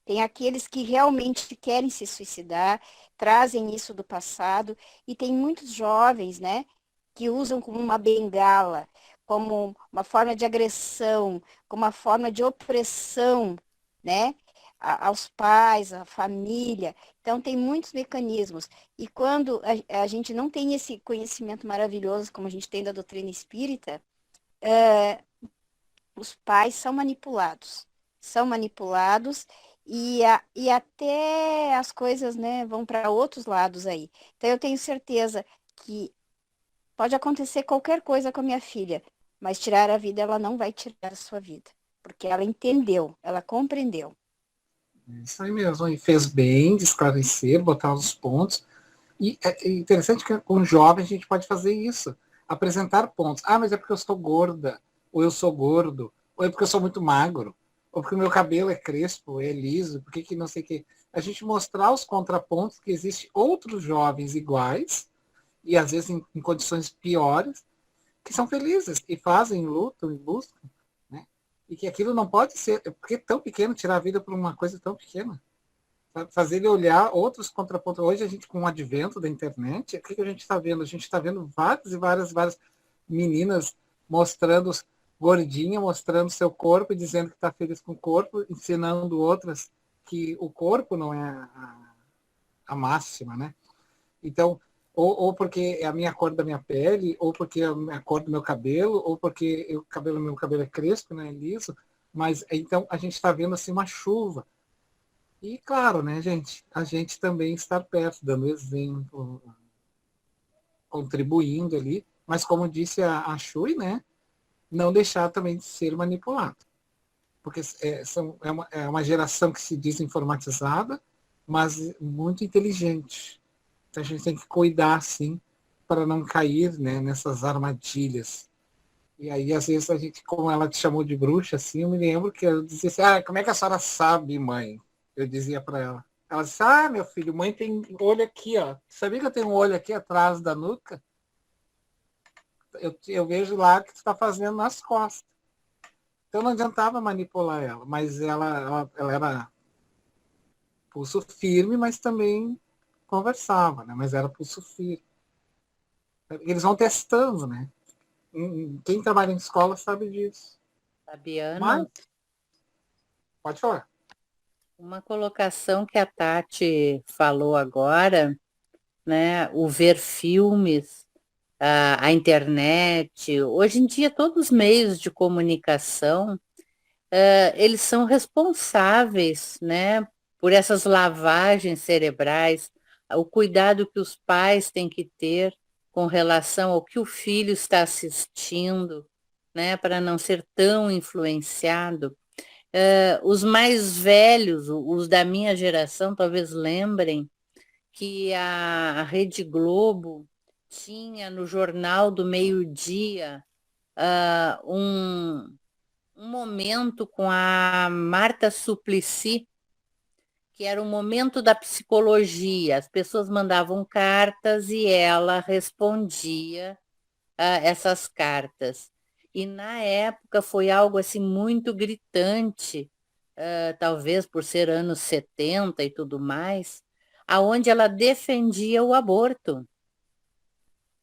Tem aqueles que realmente querem se suicidar, trazem isso do passado, e tem muitos jovens, né, que usam como uma bengala, como uma forma de agressão, como uma forma de opressão, né, aos pais, à família. Então, tem muitos mecanismos. E quando a gente não tem esse conhecimento maravilhoso, como a gente tem da doutrina espírita, os pais são manipulados e até as coisas, né, vão para outros lados aí. Então eu tenho certeza que pode acontecer qualquer coisa com a minha filha, mas tirar a vida ela não vai tirar a sua vida, porque ela entendeu, ela compreendeu. Isso aí mesmo, e fez bem de esclarecer, botar os pontos. E é interessante que com jovens a gente pode fazer isso, apresentar pontos. Ah, mas é porque eu estou gorda, ou eu sou gordo, ou é porque eu sou muito magro, ou porque o meu cabelo é crespo, é liso, por que não sei o quê. A gente mostrar os contrapontos que existem outros jovens iguais, e às vezes em condições piores, que são felizes, e fazem, lutam e buscam, né? E que aquilo não pode ser, porque é tão pequeno tirar a vida por uma coisa tão pequena. Fazer ele olhar outros contrapontos. Hoje a gente, com o advento da internet, o que a gente está vendo? A gente está vendo várias e várias meninas mostrando, gordinha, mostrando seu corpo e dizendo que está feliz com o corpo, ensinando outras que o corpo não é a máxima, né? Então, ou porque é a minha cor da minha pele, ou porque é a cor do meu cabelo, ou porque meu cabelo é crespo, né, liso, mas então a gente está vendo assim uma chuva. E claro, né, gente, a gente também estar perto, dando exemplo, contribuindo ali, mas como disse a Shui, né, não deixar também de ser manipulado. Porque é uma geração que se diz informatizada, mas muito inteligente. Então a gente tem que cuidar, sim, para não cair, né, nessas armadilhas E aí, às vezes, a gente, como ela te chamou de bruxa, assim, eu me lembro que eu dizia assim, ah, como é que a senhora sabe, mãe? Eu dizia para ela. Ela disse, ah, meu filho, mãe tem olho aqui, ó. Sabia que eu tenho um olho aqui atrás da nuca? Eu vejo lá que tu está fazendo nas costas. Então não adiantava manipular ela, mas ela era pulso firme, mas também conversava, né? Mas era pulso firme. Eles vão testando, né? Quem trabalha em escola sabe disso. Mas, Fabiano, pode falar. uma colocação que a Tati falou agora, né? O ver filmes, a internet, hoje em dia todos os meios de comunicação, eles são responsáveis, né, por essas lavagens cerebrais, o cuidado que os pais têm que ter com relação ao que o filho está assistindo, né, para não ser tão influenciado. Os mais velhos, os da minha geração, talvez lembrem que a Rede Globo tinha no Jornal do Meio-Dia um momento com a Marta Suplicy, que era um momento da psicologia. As pessoas mandavam cartas e ela respondia essas cartas. E na época foi algo assim muito gritante, talvez por ser anos 70 e tudo mais, aonde ela defendia o aborto.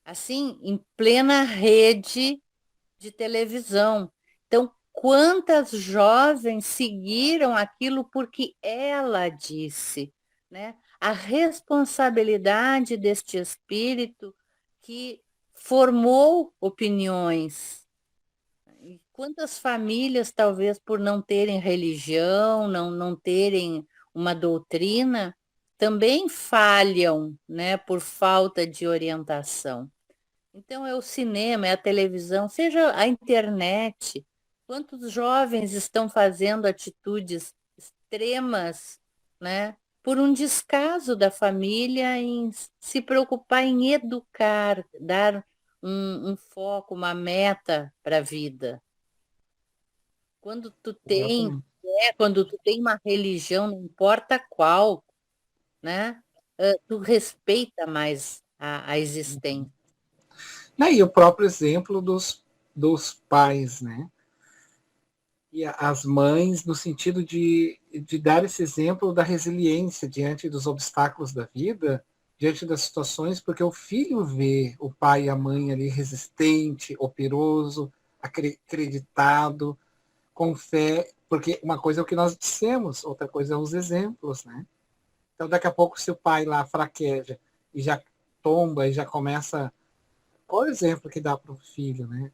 Assim, em plena rede de televisão. Então, quantas jovens seguiram aquilo porque ela disse, né? A responsabilidade deste espírito que formou opiniões. E quantas famílias, talvez por não terem religião, não terem uma doutrina, também falham, né, por falta de orientação. Então, é o cinema, é a televisão, seja a internet. Quantos jovens estão fazendo atitudes extremas, né? Por um descaso da família em se preocupar em educar, dar um foco, uma meta para a vida. Quando tu tem, Exatamente. quando tu tem uma religião, não importa qual, né? Tu respeita mais a existência. E o próprio exemplo dos pais, né? E as mães, no sentido de dar esse exemplo da resiliência diante dos obstáculos da vida, diante das situações, porque o filho vê o pai e a mãe ali resistente, operoso, acreditado, com fé, porque uma coisa é o que nós dissemos, outra coisa é os exemplos, né? Então, daqui a pouco, se o pai lá fraqueja e já tomba e já começa. Qual o exemplo que dá para o filho, né?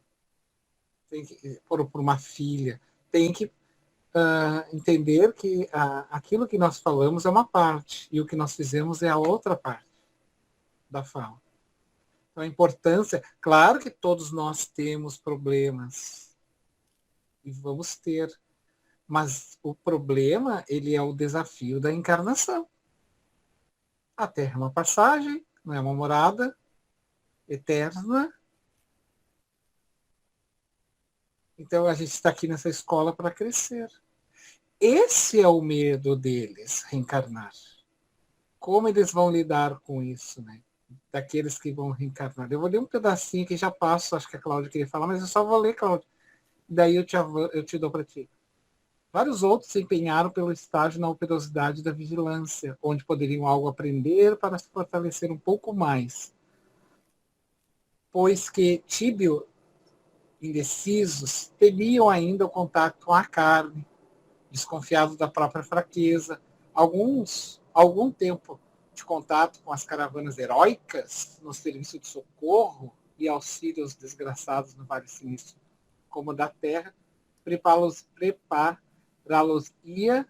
Tem que, por uma filha, tem que entender que aquilo que nós falamos é uma parte e o que nós fizemos é a outra parte da fala. Então, a importância, claro que todos nós temos problemas e vamos ter, mas o problema, ele é o desafio da encarnação. A Terra é uma passagem, não é uma morada eterna. Então, a gente está aqui nessa escola para crescer. Esse é o medo deles, reencarnar. Como eles vão lidar com isso, né? Daqueles que vão reencarnar. Eu vou ler um pedacinho que já passo, acho que a Cláudia queria falar, mas eu só vou ler, Cláudia. Daí eu te dou para ti. Vários outros se empenharam pelo estágio na operosidade da vigilância, onde poderiam algo aprender para se fortalecer um pouco mais. Pois que Tíbio, indecisos, temiam ainda o contato com a carne, desconfiados da própria fraqueza. Algum tempo de contato com as caravanas heróicas no serviço de socorro e auxílio aos desgraçados no Vale Sinistro, como da Terra, prepará-los-ia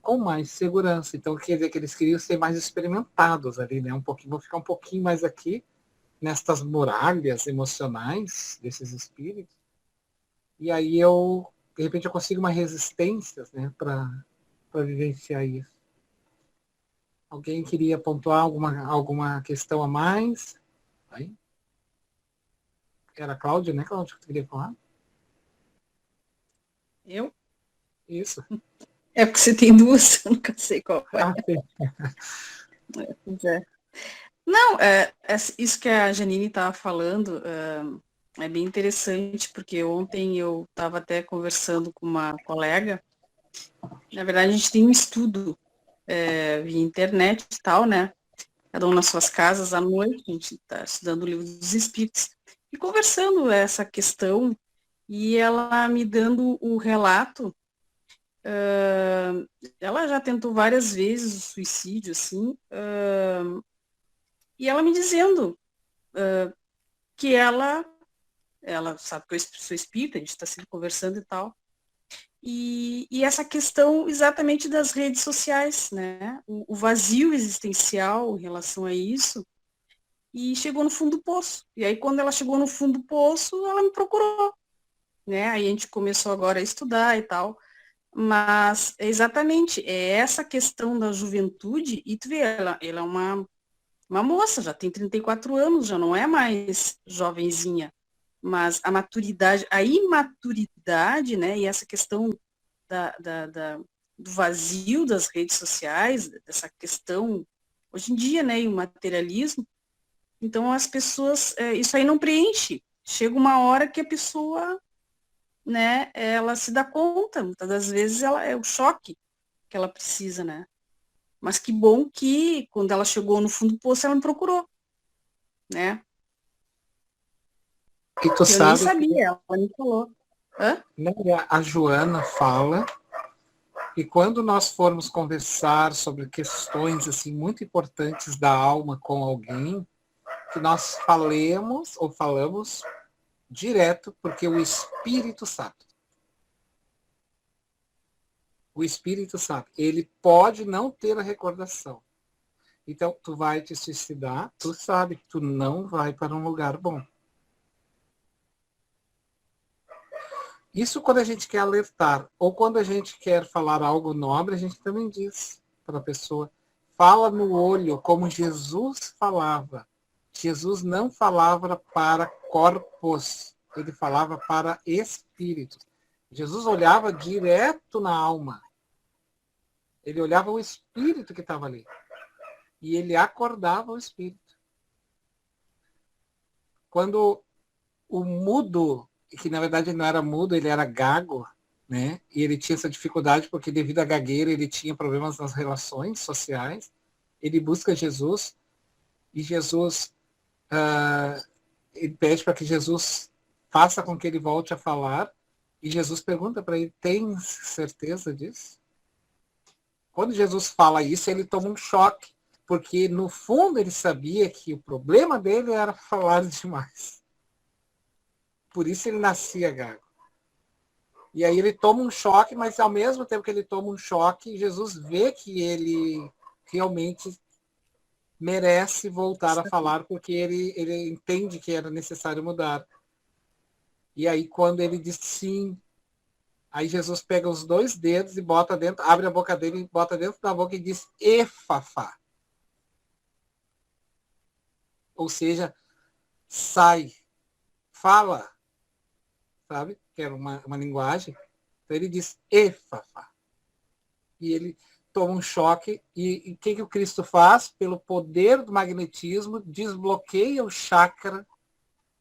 com mais segurança. Então, quer dizer que eles queriam ser mais experimentados ali, né? Vou ficar um pouquinho mais aqui, nestas muralhas emocionais desses espíritos, e aí de repente, eu consigo uma resistência, né, para vivenciar isso. Alguém queria pontuar alguma questão a mais? Aí? Era a Cláudia, né, Cláudia, que tu queria falar? Eu? Isso. É porque você tem duas, eu nunca sei qual é. Sim. Pois é. Não, isso que a Janine estava falando é bem interessante, porque ontem eu estava até conversando com uma colega. Na verdade, a gente tem um estudo via internet e tal, né? Cada um nas suas casas à noite, a gente está estudando o livro dos Espíritos e conversando essa questão, e ela me dando o relato. Ela já tentou várias vezes o suicídio, assim, e ela me dizendo que ela sabe que eu sou espírita, a gente está sempre conversando e tal, e essa questão exatamente das redes sociais, né? O vazio existencial em relação a isso, e chegou no fundo do poço. E aí, quando ela chegou no fundo do poço, ela me procurou, né? Aí a gente começou agora a estudar e tal. Mas exatamente, é essa questão da juventude, e tu vê, ela é uma moça, já tem 34 anos, já não é mais jovenzinha, mas a maturidade, a imaturidade, né, e essa questão do vazio das redes sociais, dessa questão, hoje em dia, né, e o materialismo, então as pessoas, isso aí não preenche, chega uma hora que a pessoa, né, ela se dá conta, muitas das vezes é o choque que ela precisa, né, mas que bom que quando ela chegou no fundo do poço, ela me procurou, né, E tu que eu nem sabe que sabia, ela me falou. Hã? né, a Joana fala que quando nós formos conversar sobre questões assim muito importantes da alma com alguém, que nós falamos direto, porque o Espírito sabe. O Espírito sabe. Ele pode não ter a recordação. Então, tu vai te suicidar, tu sabe que tu não vai para um lugar bom. Isso quando a gente quer alertar, ou quando a gente quer falar algo nobre, a gente também diz para a pessoa, fala no olho, como Jesus falava. Jesus não falava para corpos, ele falava para espíritos. Jesus olhava direto na alma. Ele olhava o espírito que estava ali. E ele acordava o espírito. Quando o mudo, que na verdade não era mudo, ele era gago, né? E ele tinha essa dificuldade porque devido à gagueira ele tinha problemas nas relações sociais. Ele busca Jesus e Jesus ele pede para que Jesus faça com que ele volte a falar. E Jesus pergunta para ele: tem certeza disso? Quando Jesus fala isso, ele toma um choque, porque no fundo ele sabia que o problema dele era falar demais. Por isso ele nascia gago. E aí ele toma um choque, mas ao mesmo tempo que ele toma um choque, Jesus vê que ele realmente merece voltar a falar, porque ele entende que era necessário mudar. E aí quando ele diz sim, aí Jesus pega os dois dedos e bota dentro, abre a boca dele e bota dentro da boca e diz Efafá. Ou seja, sai, fala, sabe? Que era uma linguagem. Então ele diz Efafá. E ele toma um choque. E o que o Cristo faz? Pelo poder do magnetismo, desbloqueia o chakra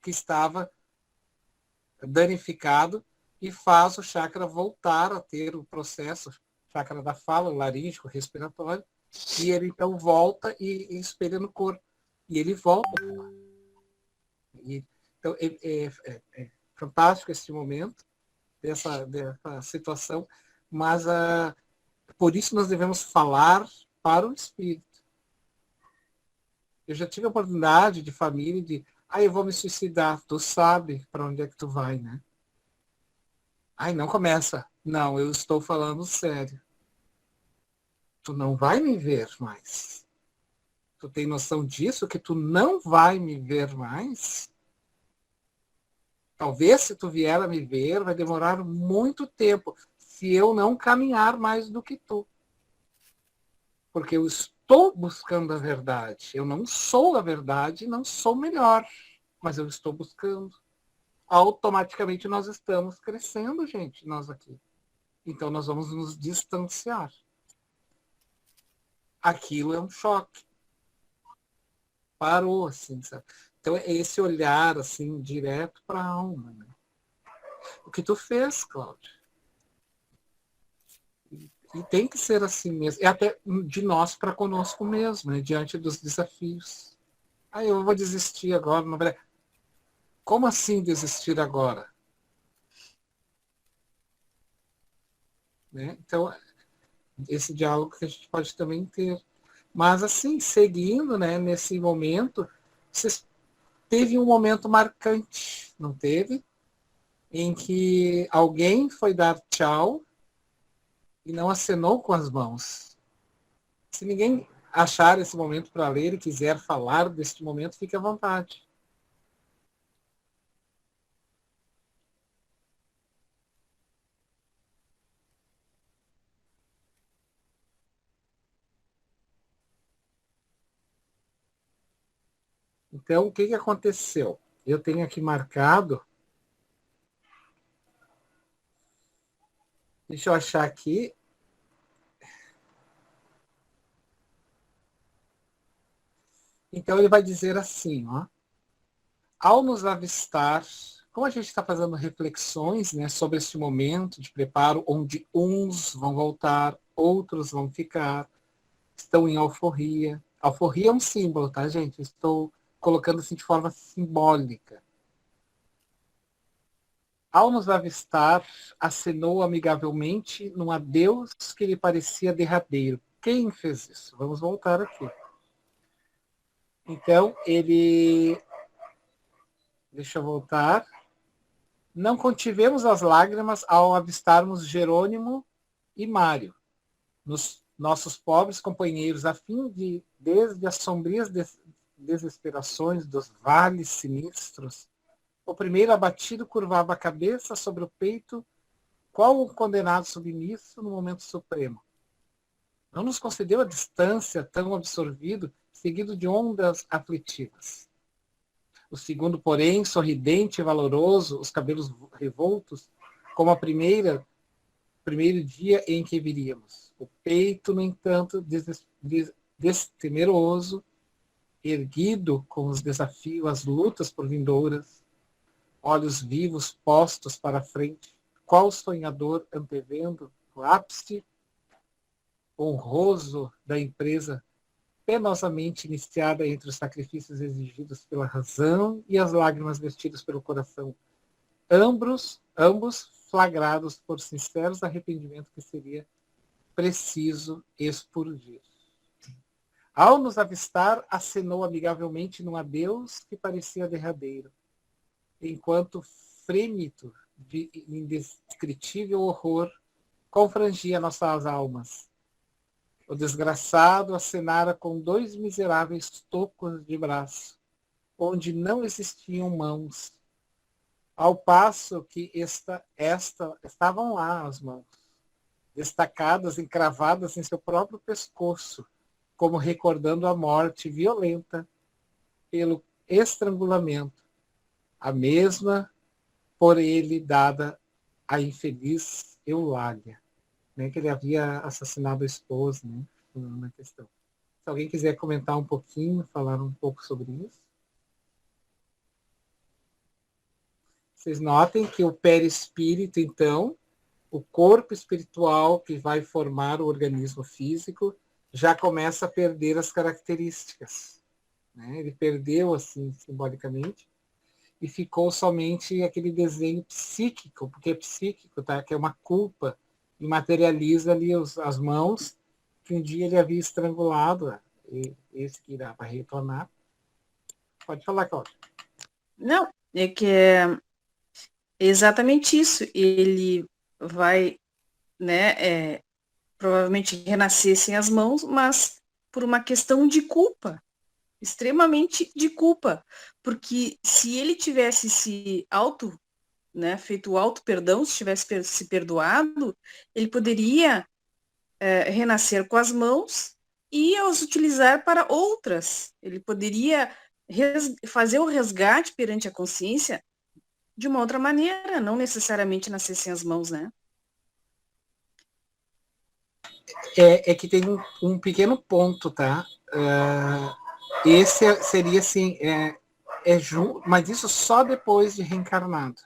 que estava danificado e faz o chakra voltar a ter o processo, chakra da fala, laríngeo, respiratório, e ele então volta e espelha no corpo. E ele volta. Então, é fantástico esse momento, dessa situação, mas por isso nós devemos falar para o espírito. Eu já tive a oportunidade de família de, eu vou me suicidar, tu sabe para onde é que tu vai, né? Não começa. Não, eu estou falando sério. Tu não vai me ver mais. Tu tem noção disso, que tu não vai me ver mais? Talvez se tu vier a me ver, vai demorar muito tempo, se eu não caminhar mais do que tu. Porque eu estou buscando a verdade. Eu não sou a verdade, não sou melhor, mas eu estou buscando. automaticamente nós estamos crescendo, gente, nós aqui. Então nós vamos nos distanciar. Aquilo é um choque. Parou, assim, sabe? Então é esse olhar, assim, direto para a alma, né? O que tu fez, Cláudia. E tem que ser assim mesmo. E até de nós para conosco mesmo, né? Diante dos desafios. Ah, eu vou desistir agora. Não vai... Como assim desistir agora? Né? Então, esse diálogo que a gente pode também ter. Mas, assim, seguindo, né, nesse momento, vocês teve um momento marcante, não teve? Em que alguém foi dar tchau e não acenou com as mãos. Se ninguém achar esse momento para ler e quiser falar deste momento, fique à vontade. Então, o que aconteceu? Eu tenho aqui marcado. Deixa eu achar aqui. Então, ele vai dizer assim, ó. Ao nos avistar, como a gente está fazendo reflexões, né, sobre este momento de preparo, onde uns vão voltar, outros vão ficar, estão em alforria. Alforria é um símbolo, tá, gente? Estou colocando assim de forma simbólica. Ao nos avistar, acenou amigavelmente num adeus que lhe parecia derradeiro. Quem fez isso? Vamos voltar aqui. Então, ele... Deixa eu voltar. Não contivemos as lágrimas ao avistarmos Jerônimo e Mário, nossos pobres companheiros, a fim de, desde as sombrias desesperações dos vales sinistros, o primeiro abatido curvava a cabeça sobre o peito, qual um condenado submisso no momento supremo. Não nos concedeu a distância tão absorvido, seguido de ondas aflitivas. O segundo, porém, sorridente e valoroso, os cabelos revoltos, como a primeiro dia em que viríamos. O peito, no entanto, destemeroso, erguido com os desafios, as lutas por vindouras, olhos vivos postos para a frente, qual sonhador antevendo o ápice honroso da empresa penosamente iniciada entre os sacrifícios exigidos pela razão e as lágrimas vertidas pelo coração, ambos flagrados por sinceros arrependimentos que seria preciso expurgir. Ao nos avistar, acenou amigavelmente num adeus que parecia derradeiro, enquanto frêmito de indescritível horror confrangia nossas almas. O desgraçado acenara com 2 miseráveis tocos de braço, onde não existiam mãos, ao passo que estavam lá as mãos, destacadas, encravadas em seu próprio pescoço, como recordando a morte violenta pelo estrangulamento, a mesma por ele dada à infeliz Eulália, né, que ele havia assassinado a esposa, né, na questão. Se alguém quiser comentar um pouquinho, falar um pouco sobre isso. Vocês notem que o perispírito, então, o corpo espiritual que vai formar o organismo físico, já começa a perder as características. Né? Ele perdeu, assim, simbolicamente, e ficou somente aquele desenho psíquico, porque é psíquico, tá? Que é uma culpa, e materializa ali as mãos, que um dia ele havia estrangulado, esse que irá retornar. Pode falar, Cláudia. Não, é que é exatamente isso. Ele vai, né, provavelmente renascer sem as mãos, mas por uma questão de culpa, extremamente de culpa, porque se ele tivesse feito o auto perdão, se tivesse se perdoado, ele poderia renascer com as mãos e as utilizar para outras. Ele poderia fazer o resgate perante a consciência de uma outra maneira, não necessariamente nascer sem as mãos, né? É que tem um pequeno ponto, tá? Esse seria assim, mas isso só depois de reencarnado,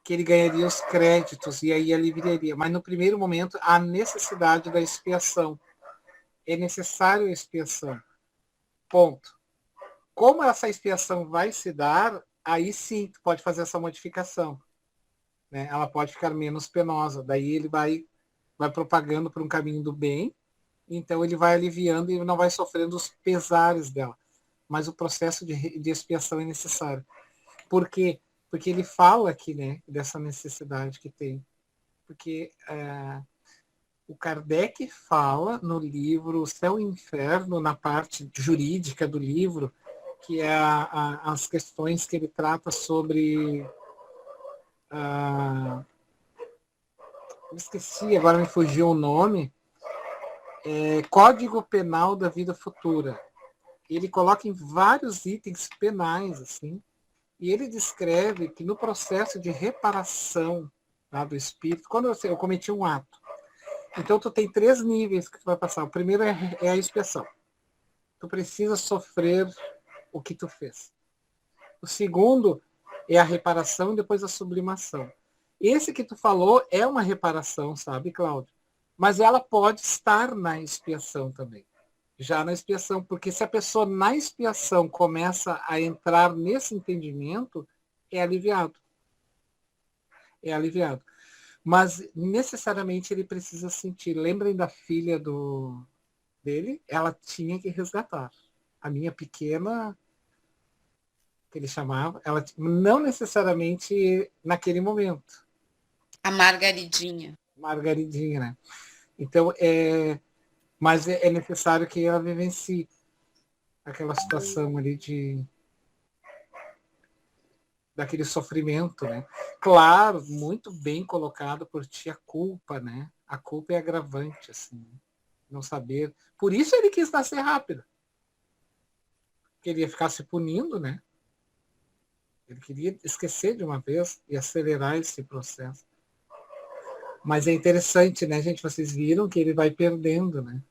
que ele ganharia os créditos e aí ele viria. Mas no primeiro momento, a necessidade da expiação. É necessário a expiação. Ponto. Como essa expiação vai se dar, aí sim tu pode fazer essa modificação. Né? Ela pode ficar menos penosa. Daí ele vai propagando para um caminho do bem, então ele vai aliviando e não vai sofrendo os pesares dela. Mas o processo de expiação é necessário. Por quê? Porque ele fala aqui, né, dessa necessidade que tem. Porque o Kardec fala no livro Céu e Inferno, na parte jurídica do livro, que é as questões que ele trata sobre... eu esqueci, agora me fugiu o nome. Código Penal da Vida Futura. Ele coloca em vários itens penais, assim, e ele descreve que no processo de reparação, tá, do espírito, quando eu cometi um ato, então tu tem 3 níveis que tu vai passar. O primeiro é a expiação. Tu precisa sofrer o que tu fez. O segundo é a reparação e depois a sublimação. Esse que tu falou é uma reparação, sabe, Cláudio? Mas ela pode estar na expiação também. Já na expiação, porque se a pessoa na expiação começa a entrar nesse entendimento, é aliviado. É aliviado. Mas necessariamente ele precisa sentir. Lembrem da filha dele? Ela tinha que resgatar. A minha pequena, que ele chamava, ela não necessariamente naquele momento. A Margaridinha. Margaridinha, né? Então, mas é necessário que ela vivencie aquela situação ali daquele sofrimento, né? Claro, muito bem colocado por ti a culpa, né? A culpa é agravante, assim, não saber. Por isso ele quis nascer rápido. Queria ficar se punindo, né? Ele queria esquecer de uma vez e acelerar esse processo. Mas é interessante, né, gente? Vocês viram que ele vai perdendo, né?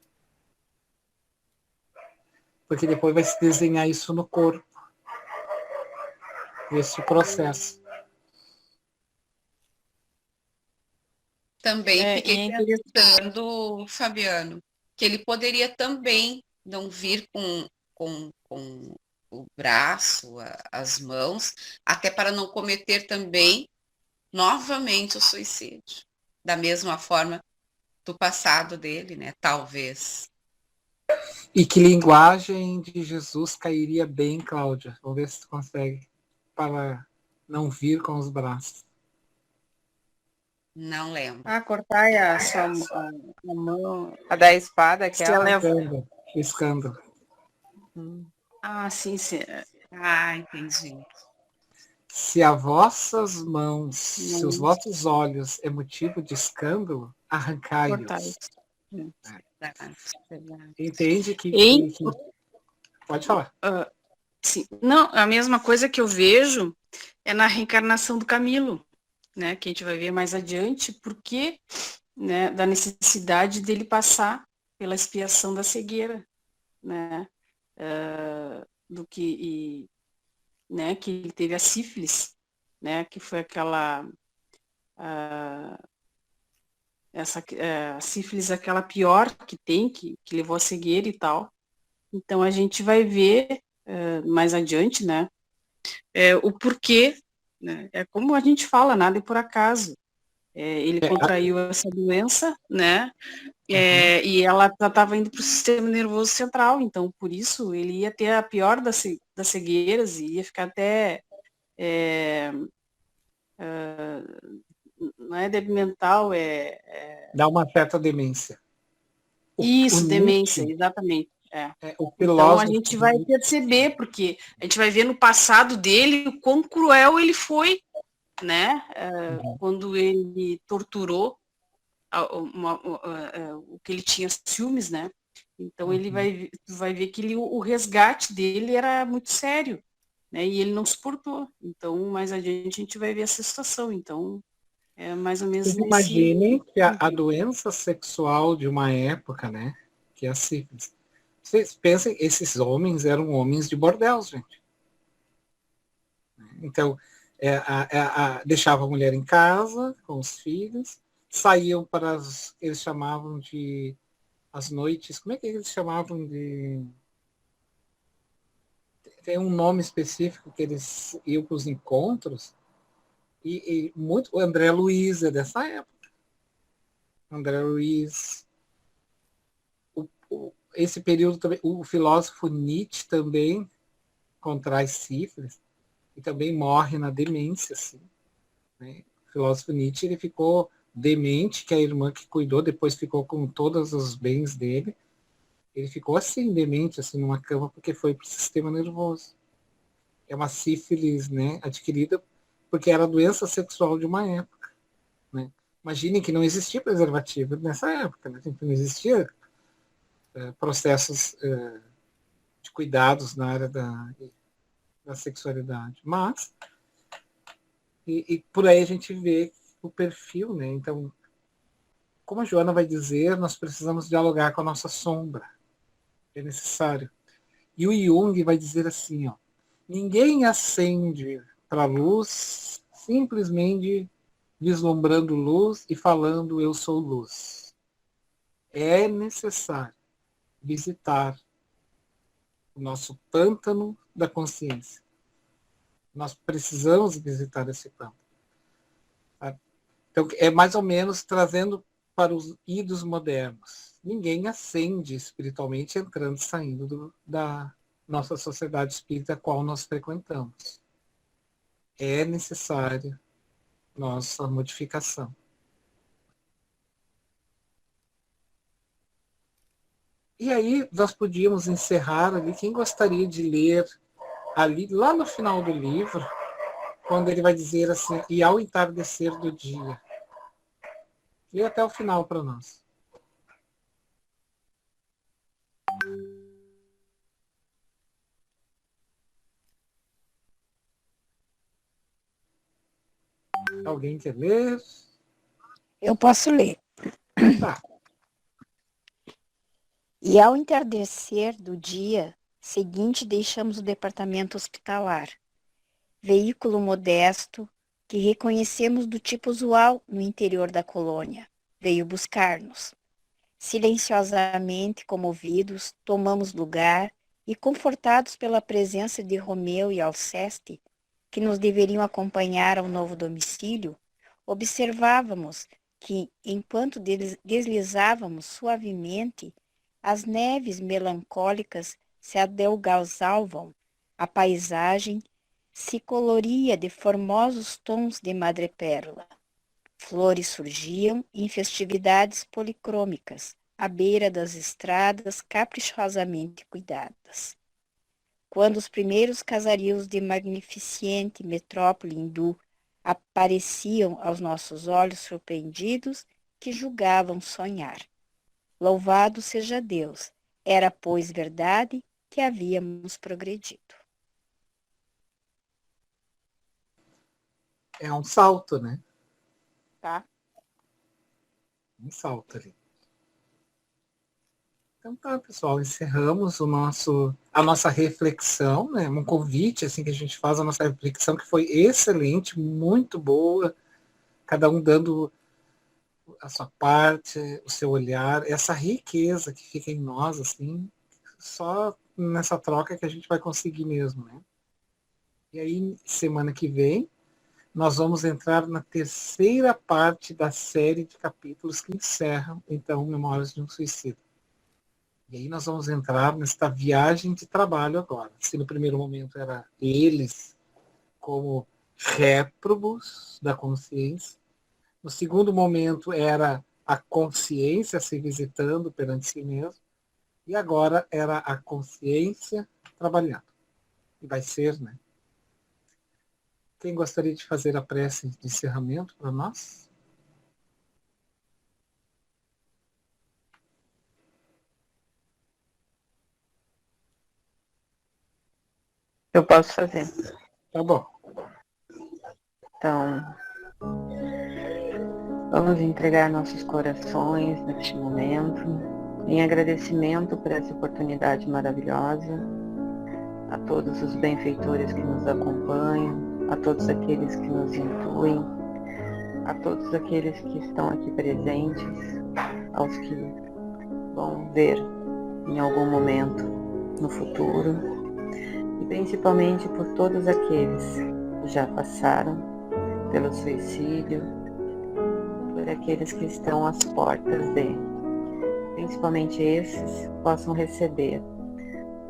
Porque depois vai se desenhar isso no corpo. Esse processo. Também fiquei pensando, Fabiano, que ele poderia também não vir com o braço, as mãos, até para não cometer também novamente o suicídio. Da mesma forma do passado dele, né? Talvez. E que linguagem de Jesus cairia bem, Cláudia? Vamos ver se tu consegue, para não vir com os braços. Não lembro. Cortar a mão. A da espada, aquela. Escândalo. Sim, sim. Entendi. Se as vossas mãos, se os vossos olhos é motivo de escândalo, arrancai-os. Entende que... Pode falar. Sim. Não, a mesma coisa que eu vejo é na reencarnação do Camilo, né? Que a gente vai ver mais adiante, porque, né, da necessidade dele passar pela expiação da cegueira, né? Né, que ele teve a sífilis, né? Que foi aquela a sífilis, aquela pior que tem, que levou a cegueira e tal. Então a gente vai ver mais adiante, né? O porquê, né? É como a gente fala, nada é por acaso. Ele contraiu essa doença, né? E ela estava indo para o sistema nervoso central, então por isso ele ia ter a pior das cegueiras e ia ficar até não é débil mental, dá uma certa demência. Demência, exatamente. Então a gente vai perceber, porque a gente vai ver no passado dele o quão cruel ele foi, né? Quando ele torturou o que ele tinha ciúmes, né? Então ele vai ver que o resgate dele era muito sério, né? E ele não suportou. Então, mais adiante a gente vai ver essa situação. Então, é mais ou menos Vocês nesse... imaginem que a doença sexual de uma época, né, que é a sífilis. Vocês pensem, esses homens eram homens de bordel, gente. Então, deixava a mulher em casa com os filhos, saíam para eles chamavam de as noites, como é que eles chamavam de... Tem um nome específico que eles iam para os encontros, e muito, o André Luiz é dessa época. André Luiz, esse período também, o filósofo Nietzsche também contrai sífilis e também morre na demência, assim, né? O filósofo Nietzsche, ele ficou demente, que a irmã que cuidou, depois ficou com todos os bens dele, ele ficou assim, demente, assim, numa cama, porque foi para o sistema nervoso. É uma sífilis, né, adquirida porque era doença sexual de uma época, né? Imaginem que não existia preservativo nessa época, né? Não existia processos de cuidados na área da sexualidade. Mas, e por aí a gente vê o perfil, né? Então, como a Joana vai dizer, nós precisamos dialogar com a nossa sombra. É necessário. E o Jung vai dizer assim, ó, ninguém acende para a luz simplesmente vislumbrando luz e falando eu sou luz. É necessário visitar o nosso pântano da consciência. Nós precisamos visitar esse pântano. Tá? Então, é mais ou menos trazendo para os idos modernos. Ninguém ascende espiritualmente entrando e saindo da nossa sociedade espírita a qual nós frequentamos. É necessária nossa modificação. E aí nós podíamos encerrar ali. Quem gostaria de ler ali, lá no final do livro, quando ele vai dizer assim, e ao entardecer do dia. Lê até o final para nós. Alguém quer ler? Eu posso ler. Tá. E ao entardecer do dia seguinte, deixamos o departamento hospitalar, veículo modesto que reconhecemos do tipo usual no interior da colônia. Veio buscar-nos. Silenciosamente comovidos, tomamos lugar e, confortados pela presença de Romeu e Alceste, que nos deveriam acompanhar ao novo domicílio, observávamos que, enquanto deslizávamos suavemente, as neves melancólicas se adelgaçavam, a paisagem se coloria de formosos tons de madrepérola. Flores surgiam em festividades policrômicas, à beira das estradas caprichosamente cuidadas. Quando os primeiros casarios de magnificente metrópole hindu apareciam aos nossos olhos surpreendidos, que julgavam sonhar. Louvado seja Deus, era, pois, verdade que havíamos progredido. É um salto, né? Tá? Um salto ali. Então tá, pessoal, encerramos a nossa reflexão, né? Um convite assim que a gente faz a nossa reflexão que foi excelente, muito boa, cada um dando a sua parte, o seu olhar, essa riqueza que fica em nós assim, só nessa troca que a gente vai conseguir mesmo, né? E aí semana que vem nós vamos entrar na terceira parte da série de capítulos que encerram então Memórias de um Suicida. E aí nós vamos entrar nesta viagem de trabalho agora. Se no primeiro momento era eles como réprobos da consciência, no segundo momento era a consciência se visitando perante si mesmo, e agora era a consciência trabalhando. E vai ser, né? Quem gostaria de fazer a prece de encerramento para nós? Eu posso fazer. Tá bom. Então, vamos entregar nossos corações neste momento, em agradecimento por essa oportunidade maravilhosa, a todos os benfeitores que nos acompanham, a todos aqueles que nos intuem, a todos aqueles que estão aqui presentes, aos que vão ver em algum momento no futuro, e principalmente por todos aqueles que já passaram pelo suicídio, por aqueles que estão às portas de, principalmente esses, possam receber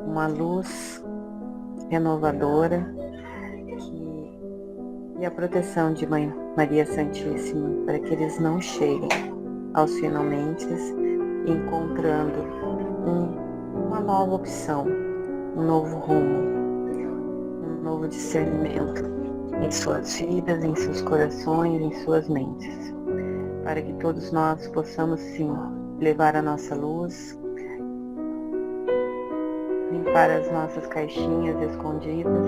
uma luz renovadora e a proteção de Mãe Maria Santíssima, para que eles não cheguem aos finalmente, encontrando uma nova opção, um novo rumo, um novo discernimento em suas vidas, em seus corações, em suas mentes, para que todos nós possamos sim levar a nossa luz, limpar as nossas caixinhas escondidas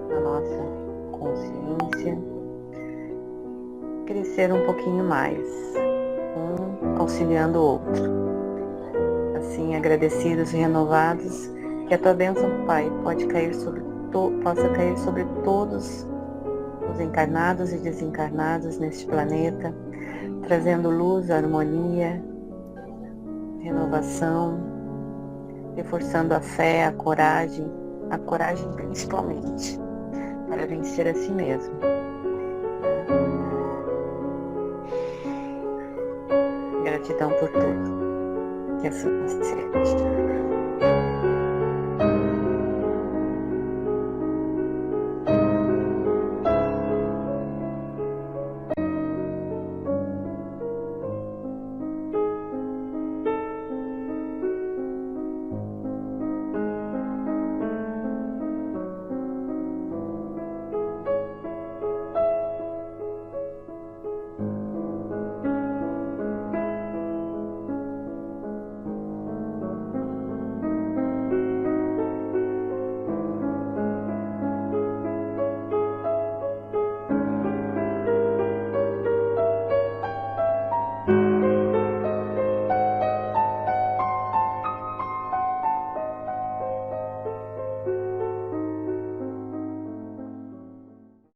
na nossa consciência, crescer um pouquinho mais, um auxiliando o outro. Assim, agradecidos e renovados, que a tua bênção, Pai, possa cair sobre todos os encarnados e desencarnados neste planeta, trazendo luz, harmonia, renovação, reforçando a fé, a coragem principalmente, para vencer a si mesmo. Gratidão por tudo. Que assim seja.